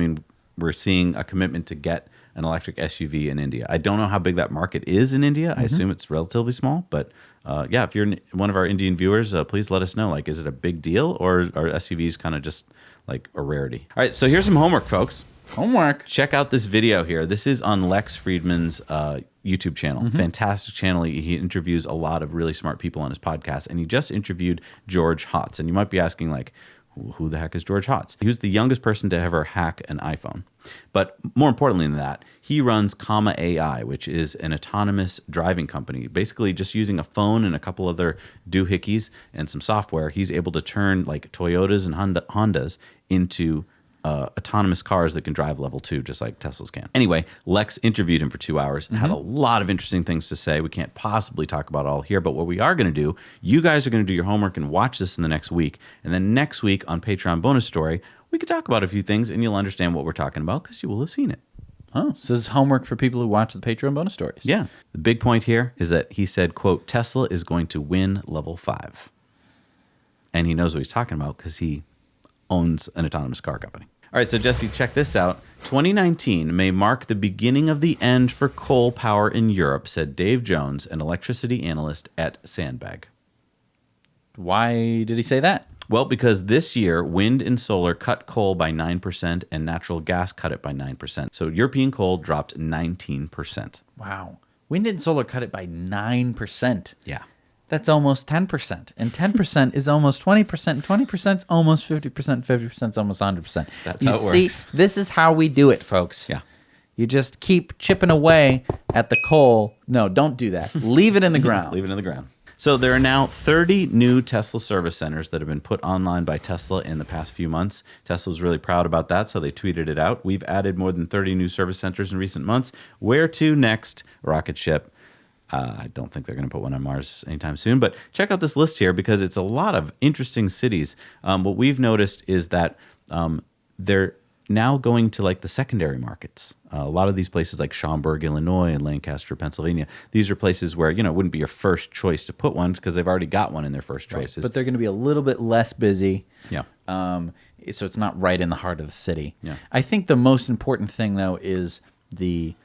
we're seeing a commitment to get an electric SUV in India. I don't know how big that market is in India. Mm-hmm. I assume it's relatively small, but if you're one of our Indian viewers, please let us know. Like, is it a big deal, or are SUVs kind of just like a rarity? All right, so here's some homework, folks. Homework. Check out this video here. This is on Lex Friedman's YouTube channel. Mm-hmm. Fantastic channel. He interviews a lot of really smart people on his podcast, and he just interviewed George Hotz. And you might be asking, like, who the heck is George Hotz? He was the youngest person to ever hack an iPhone. But more importantly than that, he runs Comma AI, which is an autonomous driving company. Basically, just using a phone and a couple other doohickeys and some software, he's able to turn like Toyotas and Hondas into autonomous cars that can drive level 2, just like Teslas can. Anyway, Lex interviewed him for 2 hours and had a lot of interesting things to say. We can't possibly talk about it all here, but what we are going to do, you guys are going to do your homework and watch this in the next week. And then next week on Patreon Bonus Story, we could talk about a few things and you'll understand what we're talking about because you will have seen it. Oh, so this is homework for people who watch the Patreon Bonus Stories. Yeah. The big point here is that he said, quote, Tesla is going to win level 5. And he knows what he's talking about because he owns an autonomous car company. All right, so Jesse, check this out. 2019 may mark the beginning of the end for coal power in Europe, said Dave Jones, an electricity analyst at Sandbag. Why did he say that? Well, because this year, wind and solar cut coal by 9% and natural gas cut it by 9%. So European coal dropped 19%. Wow. Wind and solar cut it by 9%. Yeah. That's almost 10%. And 10% is almost 20%. And 20% is almost 50%. 50% is almost 100%. That's how it works. This is how we do it, folks. Yeah. You just keep chipping away at the coal. No, don't do that. Leave it in the ground. Leave it in the ground. So there are now 30 new Tesla service centers that have been put online by Tesla in the past few months. Tesla's really proud about that, so they tweeted it out. We've added more than 30 new service centers in recent months. Where to next? Rocket ship. I don't think they're going to put one on Mars anytime soon, but check out this list here because it's a lot of interesting cities. What we've noticed is that they're now going to like the secondary markets. A lot of these places like Schaumburg, Illinois, and Lancaster, Pennsylvania, these are places where, it wouldn't be your first choice to put one because they've already got one in their first choices. But they're going to be a little bit less busy. Yeah. So it's not right in the heart of the city. Yeah. I think the most important thing, though, is the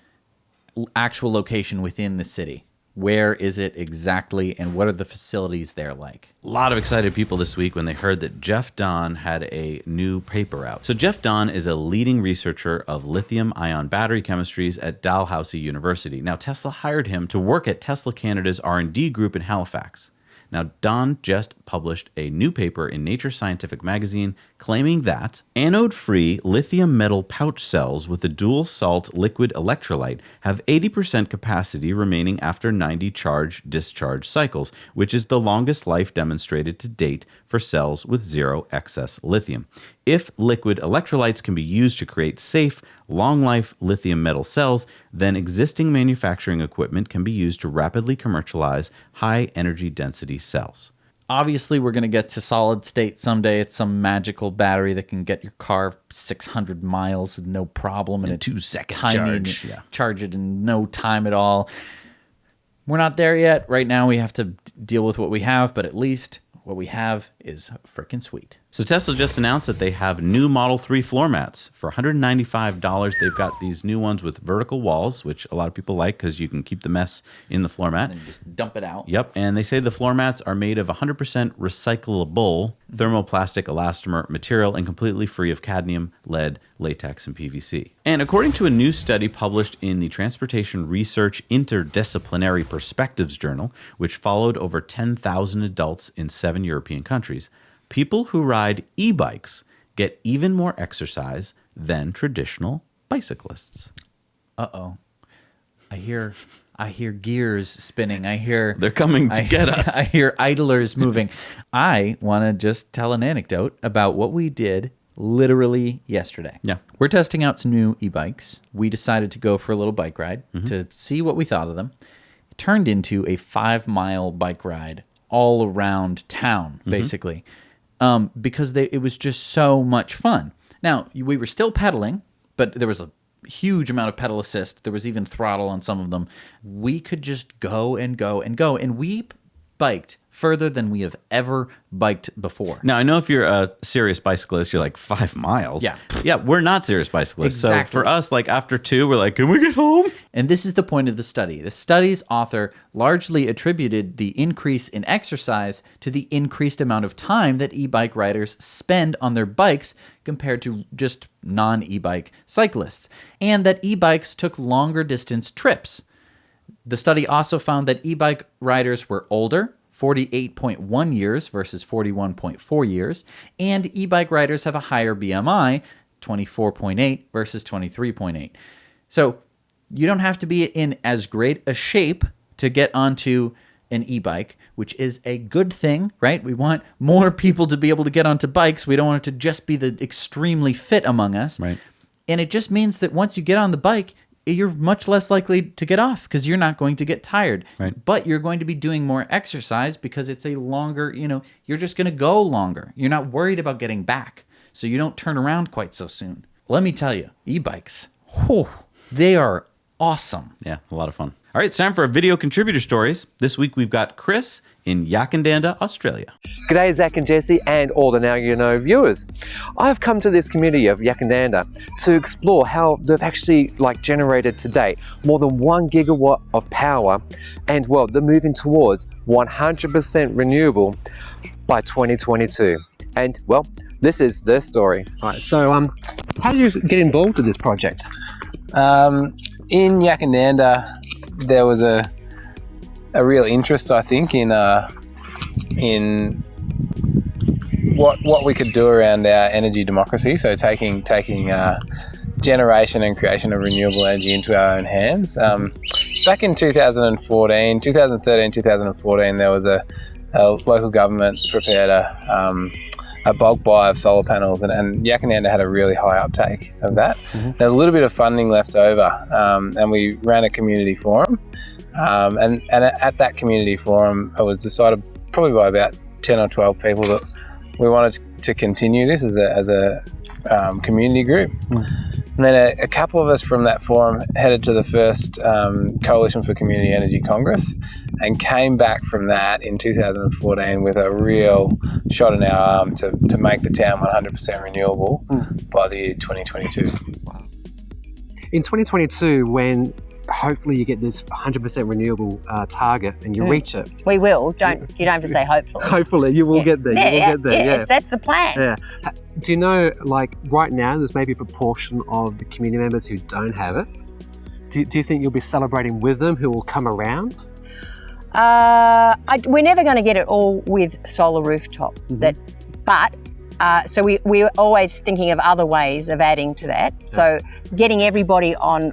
actual location within the city. Where is it exactly, and what are the facilities there like? A lot of excited people this week when they heard that Jeff Dahn had a new paper out. So Jeff Dahn is a leading researcher of lithium-ion battery chemistries at Dalhousie University. Now, Tesla hired him to work at Tesla Canada's R&D group in Halifax. Now, Dahn just published a new paper in Nature Scientific magazine claiming that anode-free lithium metal pouch cells with a dual salt liquid electrolyte have 80% capacity remaining after 90 charge-discharge cycles, which is the longest life demonstrated to date for cells with zero excess lithium. If liquid electrolytes can be used to create safe, long-life lithium metal cells, then existing manufacturing equipment can be used to rapidly commercialize high-energy density cells. Obviously, we're going to get to solid state someday. It's some magical battery that can get your car 600 miles with no problem. And it's 2-second tiny charge. and Yeah. charge it in no time at all. We're not there yet. Right now, we have to deal with what we have, but at least what we have is freaking sweet. So Tesla just announced that they have new Model 3 floor mats for $195. They've got these new ones with vertical walls, which a lot of people like because you can keep the mess in the floor mat. And just dump it out. Yep, and they say the floor mats are made of 100% recyclable thermoplastic elastomer material and completely free of cadmium, lead, latex, and PVC. And according to a new study published in the Transportation Research Interdisciplinary Perspectives Journal, which followed over 10,000 adults in 7 European countries, people who ride e-bikes get even more exercise than traditional bicyclists. Uh-oh. I hear gears spinning. I hear... They're coming to get us. I hear idlers moving. I want to just tell an anecdote about what we did literally yesterday. Yeah. We're testing out some new e-bikes. We decided to go for a little bike ride to see what we thought of them. It turned into a 5-mile bike ride all around town, basically, because it was just so much fun. Now, we were still pedaling, but there was a huge amount of pedal assist. There was even throttle on some of them. We could just go and go and go, and we biked further than we have ever biked before. Now, I know if you're a serious bicyclist, you're like 5 miles. Yeah. Yeah, we're not serious bicyclists. Exactly. So for us, like after 2, we're like, can we get home? And this is the point of the study. The study's author largely attributed the increase in exercise to the increased amount of time that e-bike riders spend on their bikes compared to just non-e-bike cyclists, and that e-bikes took longer distance trips. The study also found that e-bike riders were older, 48.1 years versus 41.4 years, and e-bike riders have a higher BMI, 24.8 versus 23.8. So you don't have to be in as great a shape to get onto an e-bike, which is a good thing, right? We want more people to be able to get onto bikes. We don't want it to just be the extremely fit among us. Right. And it just means that once you get on the bike, you're much less likely to get off because you're not going to get tired. Right. But you're going to be doing more exercise because it's a longer, you're just going to go longer. You're not worried about getting back, so you don't turn around quite so soon. Let me tell you, e-bikes, they are awesome. Yeah, a lot of fun. All right, it's time for our video contributor stories. This week we've got Chris in Yakandanda, Australia. G'day Zach and Jesse and all the Now You Know viewers. I've come to this community of Yakandanda to explore how they've actually generated to date more than 1 gigawatt of power, and well, they're moving towards 100% renewable by 2022. And well, this is their story. All right, so how did you get involved with this project? In Yakandanda, there was a real interest, I think, in what we could do around our energy democracy. So taking generation and creation of renewable energy into our own hands. Back in 2013, 2014, there was a local government prepared a bulk buy of solar panels, and Yakandanda had a really high uptake of that. There was a little bit of funding left over, and we ran a community forum. And at that community forum, it was decided probably by about 10 or 12 people that we wanted to continue this as a community group. And then a couple of us from that forum headed to the first Coalition for Community Energy Congress and came back from that in 2014 with a real shot in our arm to make the town 100% renewable by the year 2022. In 2022, when hopefully you get this 100% renewable target and you reach it. We will. You don't have to say hopefully. Hopefully you will get there. You will get there. Yeah. That's the plan. Yeah. Do you know, like right now, there's maybe a proportion of the community members who don't have it. Do you think you'll be celebrating with them who will come around? We're never going to get it all with solar rooftop. So we're always thinking of other ways of adding to that. So getting everybody on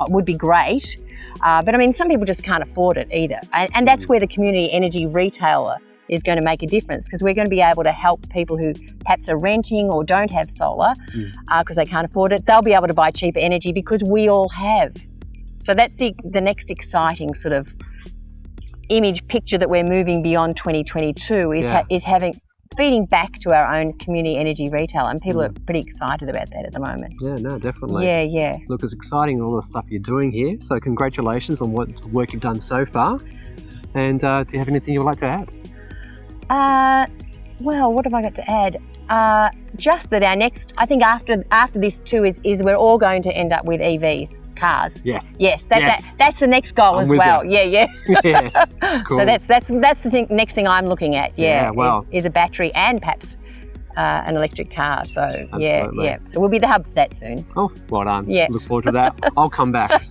would be great. But I mean, some people just can't afford it either. And that's where the community energy retailer is going to make a difference, because we're going to be able to help people who perhaps are renting or don't have solar because they can't afford it. They'll be able to buy cheaper energy because we all have. So that's the next exciting sort of image picture that we're moving beyond 2022 is feeding back to our own community energy retailer, and people are pretty excited about that at the moment. Yeah, no, definitely. Yeah. Look, it's exciting, all the stuff you're doing here. So congratulations on what work you've done so far. And do you have anything you would like to add? Well, what have I got to add? Just that our next, I think after this too, is we're all going to end up with EVs, cars. Yes. That's the next goal I'm as with well. you. Yeah. Yes. Cool. So that's the next thing I'm looking at. Yeah, wow. is a battery and perhaps an electric car. So Absolutely. yeah. So we'll be the hub for that soon. Oh, well done. Yeah. Look forward to that. I'll come back.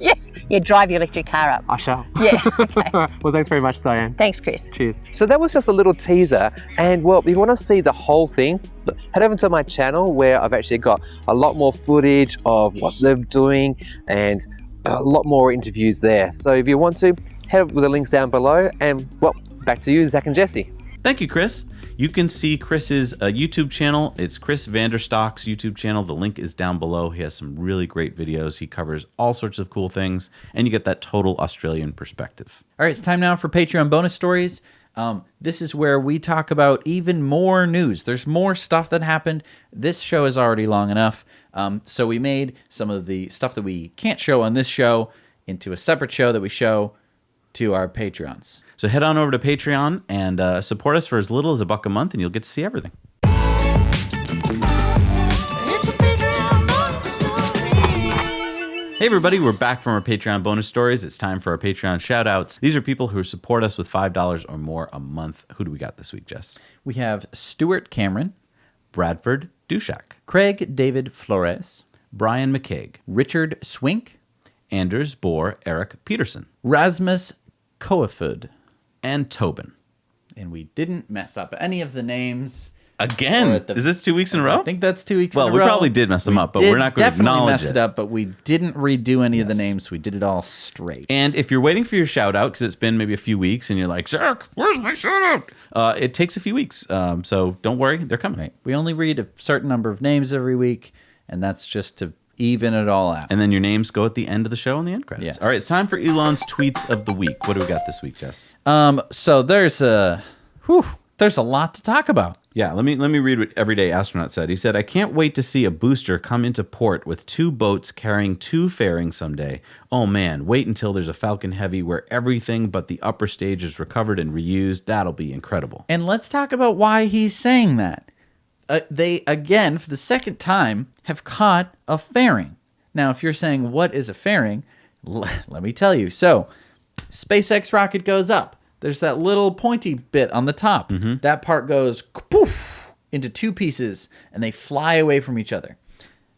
Yeah, drive your electric car up. I shall. Yeah. Okay. Well, thanks very much, Diane. Thanks, Chris. Cheers. So that was just a little teaser, and well, if you want to see the whole thing, head over to my channel where I've actually got a lot more footage of what they're doing and a lot more interviews there. So if you want to, head over with the links down below, and well, back to you, Zach and Jesse. Thank you, Chris. You can see Chris's YouTube channel. It's Chris Vanderstock's YouTube channel. The link is down below. He has some really great videos. He covers all sorts of cool things, and you get that total Australian perspective. All right, it's time now for Patreon bonus stories. This is where we talk about even more news. There's more stuff that happened. This show is already long enough. So we made some of the stuff that we can't show on this show into a separate show that we show to our Patreons. So head on over to Patreon and support us for as little as $1 a month, and you'll get to see everything. Hey everybody, we're back from our Patreon bonus stories. It's time for our Patreon shout-outs. These are people who support us with $5 or more a month. Who do we got this week, Jess? We have Stuart Cameron, Bradford Dushak, Craig David Flores, Brian McCaig, Richard Swink, Anders Bohr Eric Peterson, Rasmus Coafud, and Tobin. And we didn't mess up any of the names. Again? Is this 2 weeks in a row? I think that's 2 weeks in a row. Well, we probably did mess them up, but we're not going to acknowledge definitely messed it up, but we didn't redo any of the names. We did it all straight. And if you're waiting for your shout out, because it's been maybe a few weeks, and you're like, Zach, where's my shout out? It takes a few weeks. So don't worry, they're coming. Right. We only read a certain number of names every week, and that's just to even it all out. And then your names go at the end of the show in the end credits. Yes. All right, it's time for Elon's tweets of the week. What do we got this week, Jess? So there's a lot to talk about. Yeah, let me read what Everyday Astronaut said. He said, I can't wait to see a booster come into port with 2 boats carrying 2 fairings someday. Oh man, wait until there's a Falcon Heavy where everything but the upper stage is recovered and reused. That'll be incredible. And let's talk about why he's saying that. They, again, for the second time, have caught a fairing. Now, if you're saying, what is a fairing? Let me tell you. So, SpaceX rocket goes up. There's that little pointy bit on the top. Mm-hmm. That part goes poof into 2 pieces, and they fly away from each other.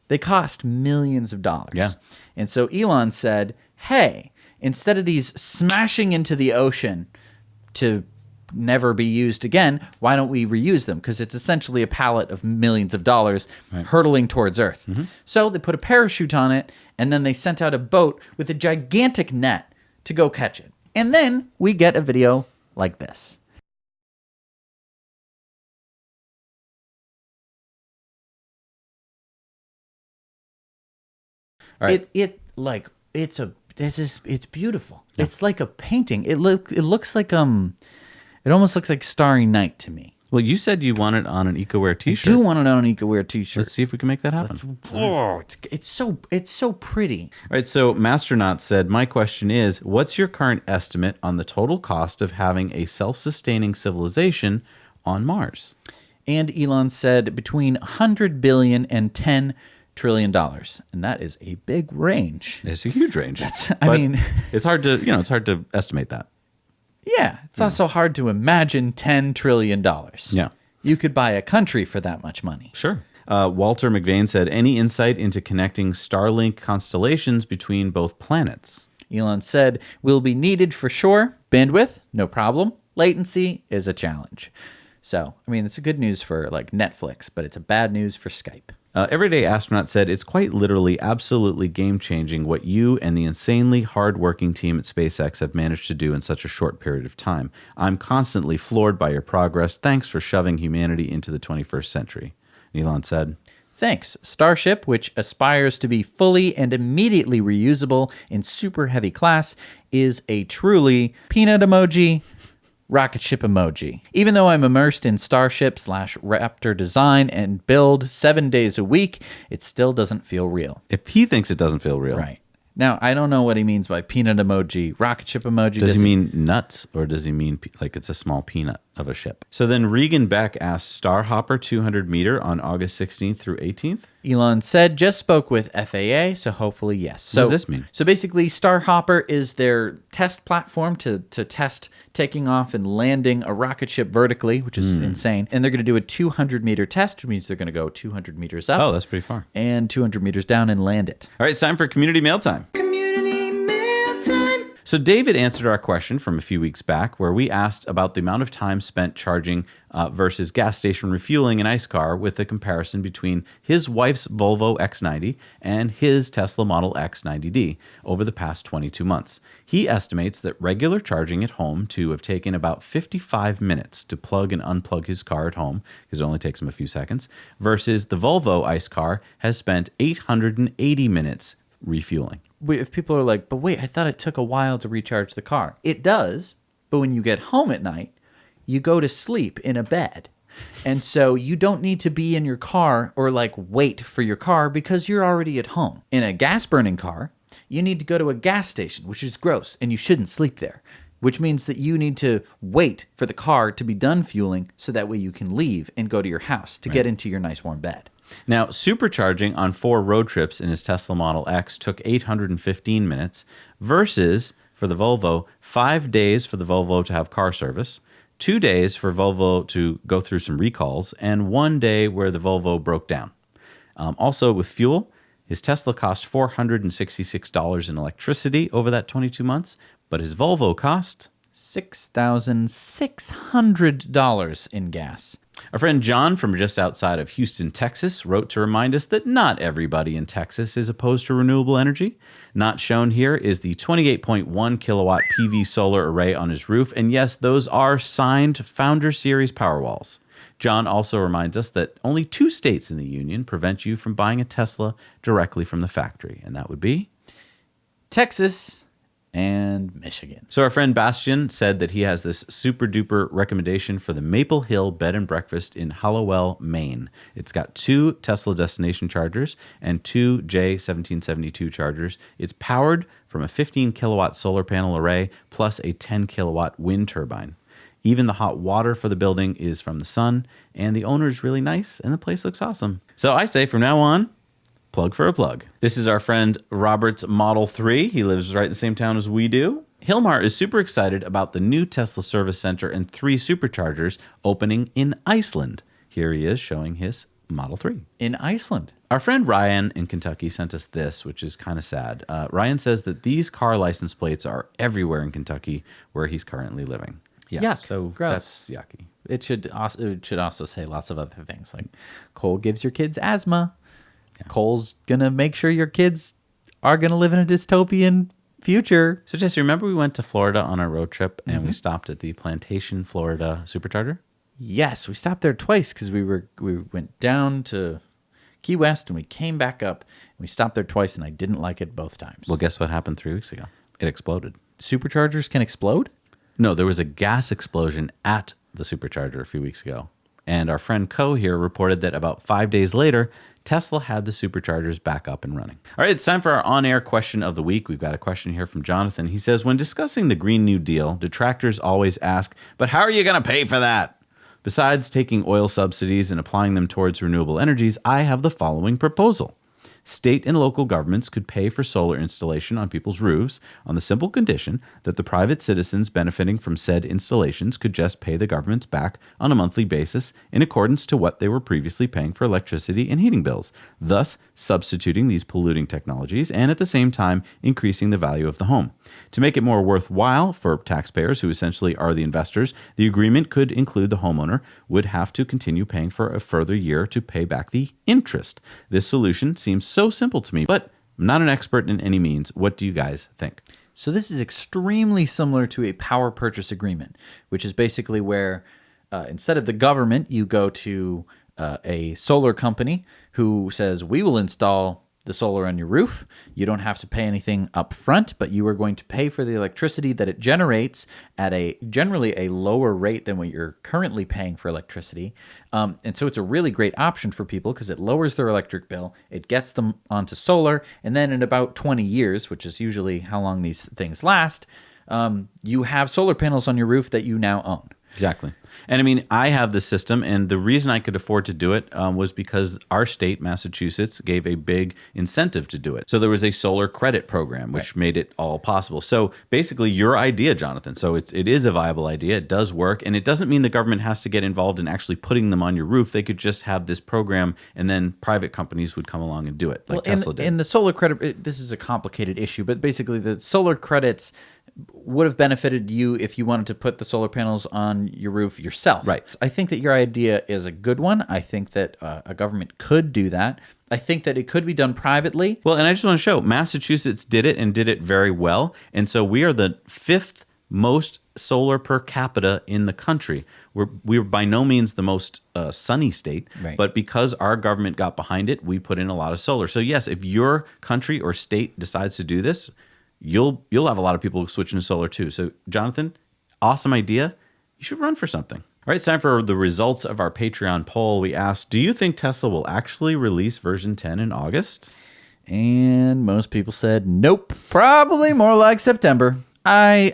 They cost millions of dollars. Yeah. And so Elon said, hey, instead of these smashing into the ocean to never be used again, why don't we reuse them? Because it's essentially a pallet of millions of dollars hurtling towards Earth. Mm-hmm. So they put a parachute on it, and then they sent out a boat with a gigantic net to go catch it. And then we get a video like this. All right. It's beautiful. Yeah. It's like a painting. It looks like it almost looks like Starry Night to me. Well, you said you want it on an EcoWare t-shirt. I do want it on an EcoWare t-shirt. Let's see if we can make that happen. It's so pretty. All right, so Masternaut said, my question is, what's your current estimate on the total cost of having a self-sustaining civilization on Mars? And Elon said between 100 billion and 10 trillion. And that is a big range. It's a huge range. I mean, it's hard to estimate that. Yeah, it's also hard to imagine $10 trillion. Yeah. You could buy a country for that much money. Sure. Walter McVeigh said, any insight into connecting Starlink constellations between both planets? Elon said, will be needed for sure. Bandwidth, no problem. Latency is a challenge. So, I mean, it's a good news for like Netflix, but it's a bad news for Skype. Everyday Astronaut said, it's quite literally absolutely game-changing what you and the insanely hard-working team at SpaceX have managed to do in such a short period of time. I'm constantly floored by your progress. Thanks for shoving humanity into the 21st century. Elon said, Thanks. Starship, which aspires to be fully and immediately reusable in super heavy class, is a truly peanut emoji, rocket ship emoji. Even though I'm immersed in Starship/Raptor design and build 7 days a week, it still doesn't feel real. if he thinks it doesn't feel real, Right. Now, I don't know what he means by peanut emoji, rocket ship emoji. does he mean nuts or does he mean like it's a small peanut of a ship? So then Regan Beck asked, Starhopper 200 meter on August 16th through 18th? Elon said, just spoke with FAA, so hopefully yes. So, What does this mean? So basically, Starhopper is their test platform to test taking off and landing a rocket ship vertically, which is insane. And they're going to do a 200-meter test, which means they're going to go 200 meters up. Oh, that's pretty far. And 200 meters down and land it. All right, it's time for Community Mail Time. So David answered our question from a few weeks back where we asked about the amount of time spent charging versus gas station refueling an ICE car with a comparison between his wife's Volvo X90 and his Tesla Model X 90D over the past 22 months. He estimates that regular charging at home to have taken about 55 minutes to plug and unplug his car at home, because it only takes him a few seconds, versus the Volvo ICE car has spent 880 minutes refueling. If people are like, but wait, I thought it took a while to recharge the car. It does, but when you get home at night, you go to sleep in a bed. And so you don't need to be in your car or like wait for your car because you're already at home. In a gas-burning car, you need to go to a gas station, which is gross, and you shouldn't sleep there, which means that you need to wait for the car to be done fueling so that way you can leave and go to your house to get into your nice warm bed. Now, supercharging on 4 road trips in his Tesla Model X took 815 minutes versus, for the Volvo, 5 days for the Volvo to have car service, 2 days for Volvo to go through some recalls, and 1 day where the Volvo broke down. Also, with fuel, his Tesla cost $466 in electricity over that 22 months, but his Volvo cost $6,600 in gas. Our friend John from just outside of Houston, Texas, wrote to remind us that not everybody in Texas is opposed to renewable energy. Not shown here is the 28.1 kilowatt PV solar array on his roof, and yes, those are signed Founder Series Powerwalls. John also reminds us that only 2 states in the union prevent you from buying a Tesla directly from the factory, and that would be Texas and Michigan. So our friend Bastian said that he has this super duper recommendation for the Maple Hill Bed and Breakfast in Hallowell, Maine. It's got 2 Tesla destination chargers and 2 J1772 chargers. It's powered from a 15 kilowatt solar panel array plus a 10 kilowatt wind turbine. Even the hot water for the building is from the sun, and the owner is really nice, and the place looks awesome. So I say from now on, plug for a plug. This is our friend Robert's Model 3. He lives right in the same town as we do. Hilmar is super excited about the new Tesla service center and 3 superchargers opening in Iceland. Here he is showing his Model 3. In Iceland. Our friend Ryan in Kentucky sent us this, which is kind of sad. Ryan says that these car license plates are everywhere in Kentucky where he's currently living. Yeah, Yuck. so Gross. that's yucky. It should also say lots of other things like coal gives your kids asthma. Yeah. Coal's gonna make sure your kids are gonna live in a dystopian future. So Jesse, remember we went to Florida on our road trip and we stopped at the Plantation, Florida Supercharger? Yes, we stopped there twice because we went down to Key West and we came back up. And we stopped there twice and I didn't like it both times. Well, guess what happened 3 weeks ago? It exploded. Superchargers can explode? No, there was a gas explosion at the Supercharger a few weeks ago. And our friend Co here reported that about 5 days later, Tesla had the superchargers back up and running. All right, it's time for our on-air question of the week. We've got a question here from Jonathan. He says, when discussing the Green New Deal, detractors always ask, but how are you going to pay for that? Besides taking oil subsidies and applying them towards renewable energies, I have the following proposal. State and local governments could pay for solar installation on people's roofs on the simple condition that the private citizens benefiting from said installations could just pay the governments back on a monthly basis in accordance to what they were previously paying for electricity and heating bills, thus substituting these polluting technologies and at the same time increasing the value of the home. To make it more worthwhile for taxpayers, who essentially are the investors, the agreement could include the homeowner would have to continue paying for a further year to pay back the interest. This solution seems so simple to me, but I'm not an expert in any means. What do you guys think? So this is extremely similar to a power purchase agreement, which is basically where instead of the government, you go to a solar company who says, we will install the solar on your roof. You don't have to pay anything up front, but you are going to pay for the electricity that it generates at a generally a lower rate than what you're currently paying for electricity. And so it's a really great option for people because it lowers their electric bill. It gets them onto solar. And then in about 20 years, which is usually how long these things last, you have solar panels on your roof that you now own. Exactly. And I mean, I have the system, and the reason I could afford to do it was because our state, Massachusetts, gave a big incentive to do it. So there was a solar credit program, which made it all possible. So basically, your idea, Jonathan, so it is a viable idea. It does work, and it doesn't mean the government has to get involved in actually putting them on your roof. They could just have this program, and then private companies would come along and do it, like Tesla did. In the solar credit, this is a complicated issue, but basically the solar credits would have benefited you if you wanted to put the solar panels on your roof yourself. Right. I think that your idea is a good one. I think that a government could do that. I think that it could be done privately. Well, and I just want to show Massachusetts did it and did it very well. And so we are the 5th most solar per capita in the country. We're by no means the most sunny state, right. But because our government got behind it, we put in a lot of solar. So yes, if your country or state decides to do this, you'll have a lot of people switching to solar too. So Jonathan, awesome idea. You should run for something. All right, it's time for the results of our Patreon poll. We asked, do you think Tesla will actually release version 10 in August? And most people said nope. Probably more like September. I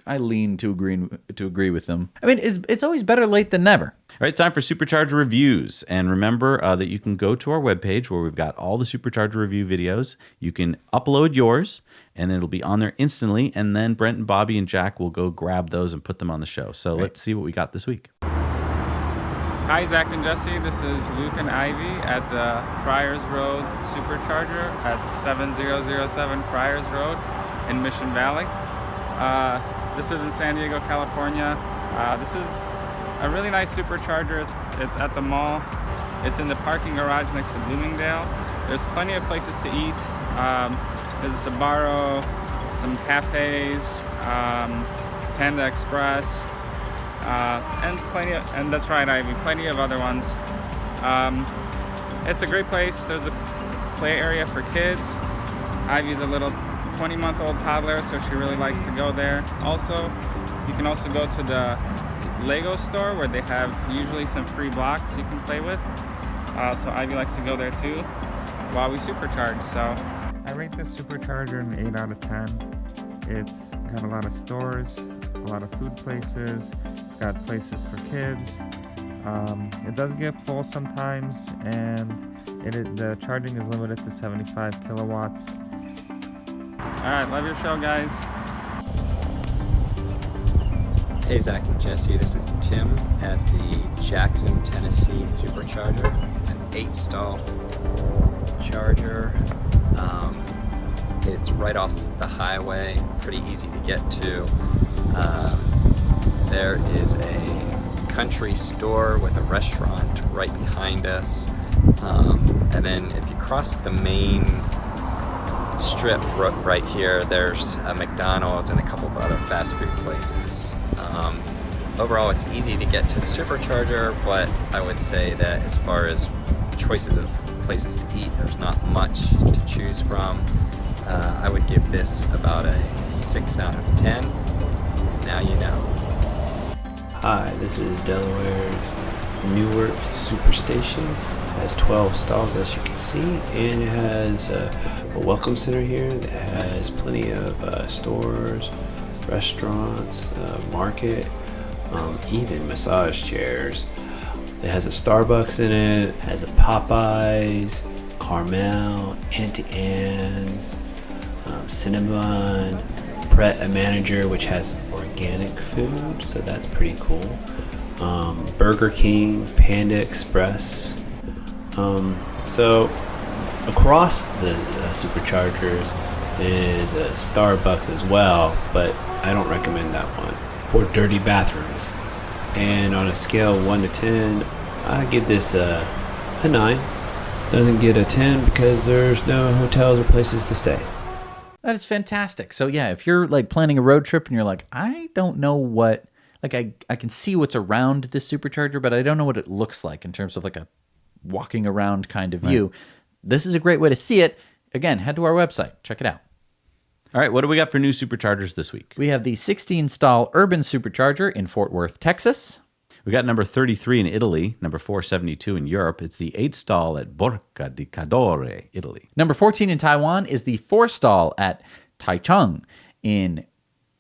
lean to agree with them. I mean, it's always better late than never. All right, time for Supercharger reviews. And remember that you can go to our webpage where we've got all the Supercharger review videos. You can upload yours, and it'll be on there instantly. And then Brent and Bobby and Jack will go grab those and put them on the show. So Let's see what we got this week. Hi, Zach and Jesse. This is Luke and Ivy at the Friars Road Supercharger at 7007 Friars Road in Mission Valley. This is in San Diego, California. This is a really nice supercharger. It's at the mall. It's in the parking garage next to Bloomingdale. There's plenty of places to eat. There's a Sbarro, some cafes, Panda Express, and that's right, Ivy, plenty of other ones. It's a great place. There's a play area for kids. Ivy's a little 20-month-old toddler, so she really likes to go there. Also, you can also go to the Lego store where they have usually some free blocks you can play with. So Ivy likes to go there too while we supercharge. So I rate this supercharger an 8 out of 10. It's got a lot of stores, a lot of food places, it's got places for kids. It does get full sometimes, and the charging is limited to 75 kilowatts. All right, love your show, guys. Hey Zach and Jesse, this is Tim at the Jackson, Tennessee Supercharger. It's an 8-stall charger. It's right off the highway, pretty easy to get to. There is a country store with a restaurant right behind us. And then if you cross the main strip right here, there's a McDonald's and a couple of other fast food places. Overall, it's easy to get to the supercharger, but I would say that as far as choices of places to eat, there's not much to choose from. I would give this about a 6 out of 10. Now you know. Hi, this is Delaware's Newark Superstation. It has 12 stalls, as you can see, and it has a welcome center here that has plenty of stores, restaurants, market, even massage chairs. It has a Starbucks in it, has a Popeyes, caramel, anti-ans, cinnamon, Pret a Manager, which has organic food, so that's pretty cool. Burger King, Panda Express. So across the superchargers is a Starbucks as well, but I don't recommend that one for dirty bathrooms. And on a scale of 1 to 10, I give this a 9. Doesn't get a 10 because there's no hotels or places to stay. That is fantastic. So yeah, if you're like planning a road trip and you're like, I don't know what, like I can see what's around this supercharger, but I don't know what it looks like in terms of like a walking around kind of view. Right. This is a great way to see it. Again, head to our website. Check it out. All right, what do we got for new superchargers this week? We have the 16-stall urban supercharger in Fort Worth, Texas. We got number 33 in Italy, number 472 in Europe. It's the 8-stall at Borca di Cadore, Italy. Number 14 in Taiwan is the 4-stall at Taichung in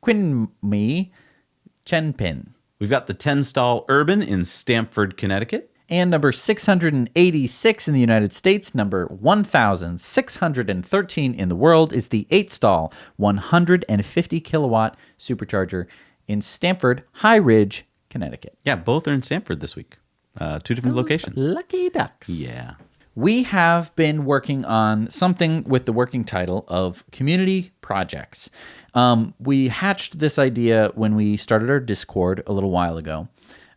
Quinmi, Chenpin. We've got the 10-stall urban in Stamford, Connecticut. And number 686 in the United States, number 1,613 in the world is the 8-stall 150 kilowatt supercharger in Stamford, High Ridge, Connecticut. Yeah, both are in Stamford this week. 2 different locations. Lucky ducks. Yeah. We have been working on something with the working title of community projects. We hatched this idea when we started our Discord a little while ago.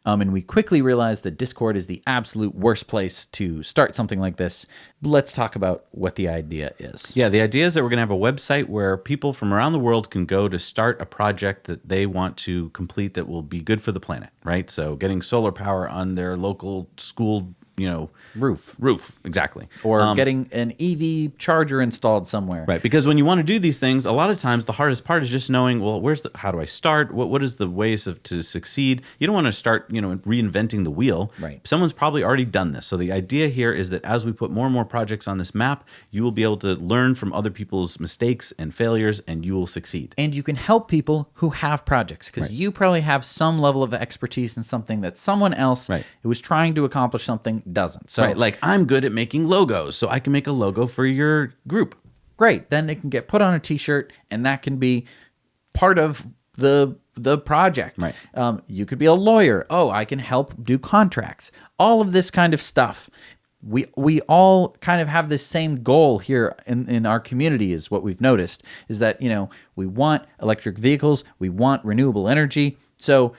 And we quickly realized that Discord is the absolute worst place to start something like this. Let's talk about what the idea is. Yeah, the idea is that we're going to have a website where people from around the world can go to start a project that they want to complete that will be good for the planet, right? So getting solar power on their local school, roof, exactly. Or getting an EV charger installed somewhere. Right, because when you want to do these things, a lot of times the hardest part is just knowing, well, how do I start? What is the ways to succeed? You don't want to start, reinventing the wheel. Right. Someone's probably already done this. So the idea here is that as we put more and more projects on this map, you will be able to learn from other people's mistakes and failures, and you will succeed. And you can help people who have projects, because you probably have some level of expertise in something that someone else who is trying to accomplish something doesn't. So, like I'm good at making logos, so I can make a logo for your group. Great. Then it can get put on a t-shirt, and that can be part of the project. Right. You could be a lawyer. Oh, I can help do contracts. All of this kind of stuff. We all kind of have this same goal here in our community, is what we've noticed, is that, we want electric vehicles, we want renewable energy. So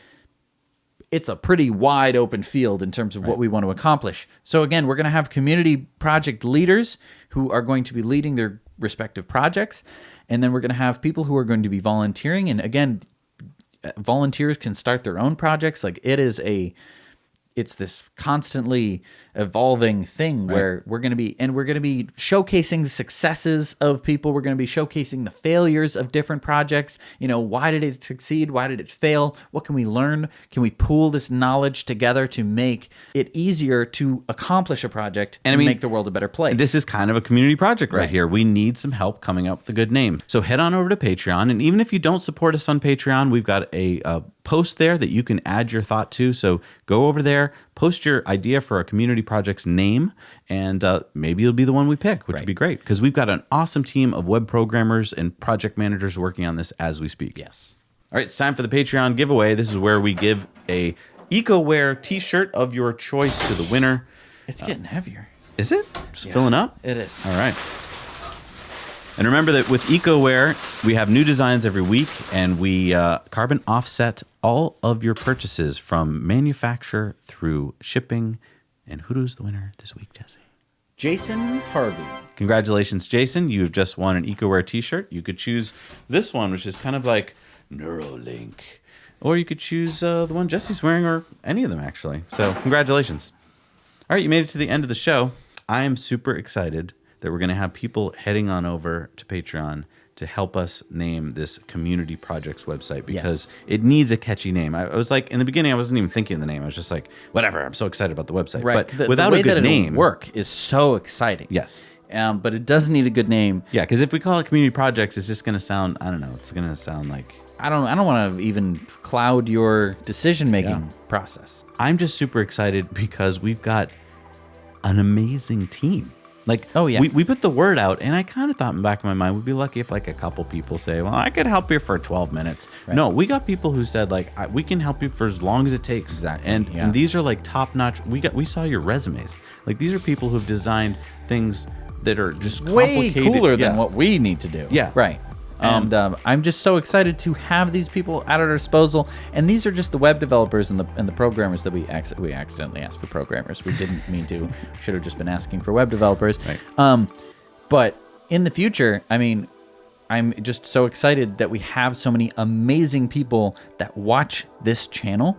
it's a pretty wide open field in terms of what we want to accomplish. So again, we're going to have community project leaders who are going to be leading their respective projects. And then we're going to have people who are going to be volunteering. And again, volunteers can start their own projects. Like it's this constantly evolving thing where we're going to be showcasing the successes of people. We're going to be showcasing the failures of different projects. Why did it succeed? Why did it fail? What can we learn? Can we pool this knowledge together to make it easier to accomplish a project and make the world a better place? This is kind of a community project right here. We need some help coming up with a good name. So head on over to Patreon. And even if you don't support us on Patreon, we've got a post there that you can add your thought to. So go over there, post your idea for a community project's name, and maybe it'll be the one we pick, which would be great, because we've got an awesome team of web programmers and project managers working on this as we speak. Yes. All right, it's time for the Patreon giveaway. This is where we give a EcoWare t-shirt of your choice to the winner. It's getting heavier. Is it? Just filling up? It is. All right. And remember that with EcoWare, we have new designs every week, and we carbon offset all of your purchases from manufacture through shipping. And who's the winner this week, Jesse? Jason Harvey. Congratulations, Jason. You've just won an EcoWare t-shirt. You could choose this one, which is kind of like Neuralink. Or you could choose the one Jesse's wearing, or any of them, actually. So congratulations. All right, you made it to the end of the show. I am super excited that we're going to have people heading on over to Patreon to help us name this community projects website, because it needs a catchy name. I was like, in the beginning, I wasn't even thinking of the name. I was just like, whatever, I'm so excited about the website. Right. But without a good name, work is so exciting. Yes. But it does need a good name. Yeah, because if we call it community projects, it's just going to sound, I don't know, it's going to sound like... I don't want to even cloud your decision-making process. I'm just super excited because we've got an amazing team. Like, Oh, yeah. we put the word out, and I kind of thought in the back of my mind, we'd be lucky if like a couple people say, well, I could help you for 12 minutes. Right. No, we got people who said like, we can help you for as long as it takes. Exactly, And, yeah. and these are like top notch. We saw your resumes. Like, these are people who've designed things that are just way complicated. cooler than Yeah. what we need to do. Yeah. Right. And I'm just so excited to have these people at our disposal. And these are just the web developers and the programmers that we accidentally asked for programmers. We didn't mean to. Should have just been asking for web developers. Right. But in the future, I mean, I'm just so excited that we have so many amazing people that watch this channel.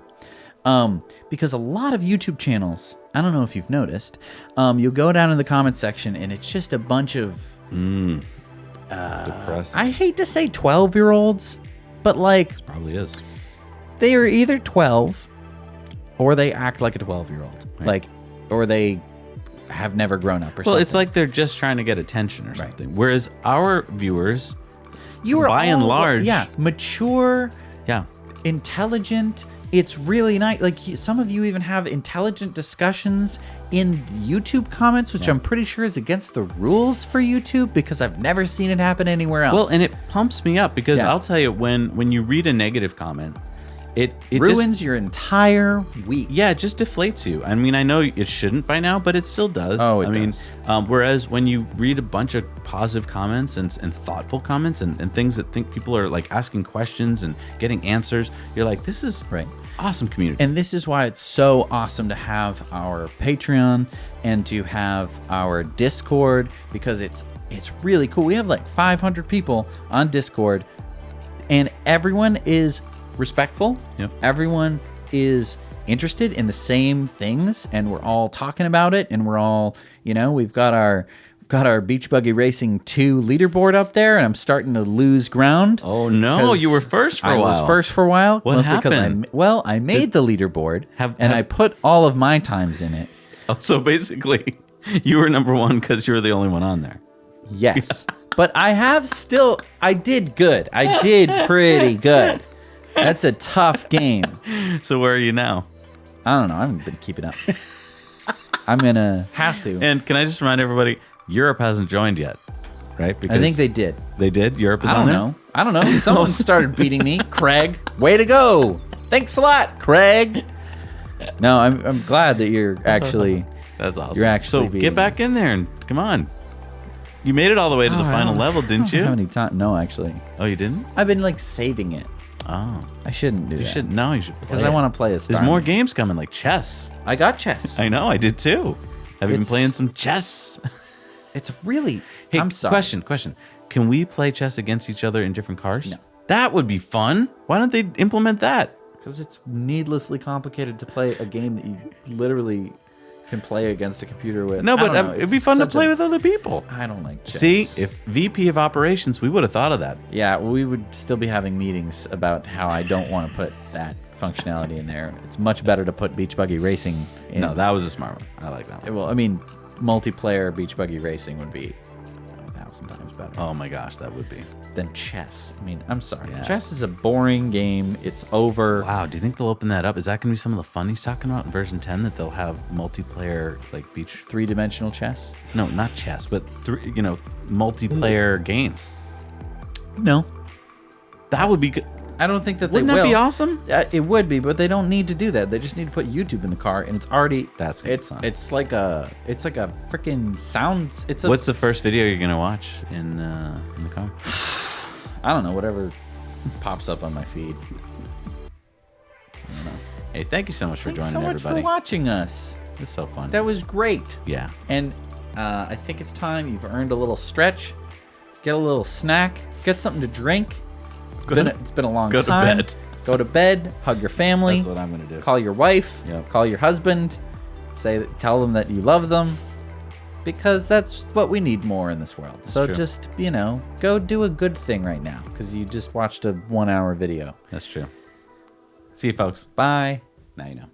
Because a lot of YouTube channels, I don't know if you've noticed, you'll go down in the comment section and it's just a bunch of Depressing. I hate to say 12-year-olds, but like Probably is. they are either 12 or they act like a 12-year-old. Right. Like, or they have never grown up or Well, something. it's like they're just trying to get attention or something. Whereas our viewers, you are by and all- large, mature, yeah, intelligent. It's really nice. Like some of you even have intelligent discussions in YouTube comments, which I'm pretty sure is against the rules for YouTube because I've never seen it happen anywhere else. Well, and it pumps me up because Yeah. I'll tell you, when you read a negative comment, it ruins your entire week. Yeah, it just deflates you. I mean, I know it shouldn't by now, but it still does. Oh, it I mean, does. Whereas when you read a bunch of positive comments and thoughtful comments and things that think people are like asking questions and getting answers, you're like, this is awesome community. And this is why it's so awesome to have our Patreon and to have our Discord, because it's really cool. We have like 500 people on Discord, and everyone is respectful. Yep. Everyone is interested in the same things, and we're all talking about it, and we're all, we've got our Beach Buggy Racing 2 leaderboard up there, and I'm starting to lose ground. Oh no, you were first for a while. I was first for a while. What mostly 'cause happened? I made the leaderboard, and I put all of my times in it. Oh, so basically, you were number one because you were the only one on there. Yes. But I did good. I did pretty good. That's a tough game. So where are you now? I don't know. I haven't been keeping up. I'm going to have to. And can I just remind everybody, Europe hasn't joined yet, right? I think they did. They did? Europe is I on don't there? know. I don't know. Someone started beating me. Craig, way to go. Thanks a lot, Craig. No, I'm glad that you're actually... That's awesome. You're actually so beating get back in there and come on. You made it all the way to the final level, didn't you? How many times? No, actually. Oh, you didn't? I've been like saving it. Oh. I shouldn't do that. You should play because I want to play a There's more games coming, like chess. I got chess. I know, I did too. Have you been It's- playing some chess? It's really... Hey, I'm sorry. question. Can we play chess against each other in different cars? No. That would be fun. Why don't they implement that? Because it's needlessly complicated to play a game that you literally can play against a computer with. No, I but don't know. it'd It's be fun to such play a- with other people. I don't like chess. See, if VP of operations, we would have thought of that. Yeah, we would still be having meetings about how I don't want to put that functionality in there. It's much better to put Beach Buggy Racing in. No, that was a smart one. I like that one. Well, I mean, multiplayer Beach Buggy Racing would be 1,000 times better Oh my gosh, that would be. than chess. I mean, I'm sorry. Yeah. Chess is a boring game. It's over. Wow, do you think they'll open that up? Is that going to be some of the fun he's talking about in version 10, that they'll have multiplayer, like beach... Three-dimensional chess? No, not chess, but, multiplayer games. No. That would be good. I don't think that Wouldn't they that will. be awesome? It would be, but they don't need to do that. They just need to put YouTube in the car, and it's already. That's gonna be it's fun. it's like a freaking sounds. It's a, What's the first video you're going to watch in the car? I don't know, whatever pops up on my feed. Hey, thank you so much for Thanks joining, so much everybody. for watching us. It was so fun. That was great. Yeah. And I think it's time you've earned a little stretch, get a little snack, get something to drink. It's been a long Go to time. bed. Go to bed. Hug your family. That's what I'm going to do. Call your wife. Yep. Call your husband. Tell them that you love them, because that's what we need more in this world. So true. just go do a good thing right now, because you just watched a 1-hour video. That's true. See you, folks. Bye. Now you know.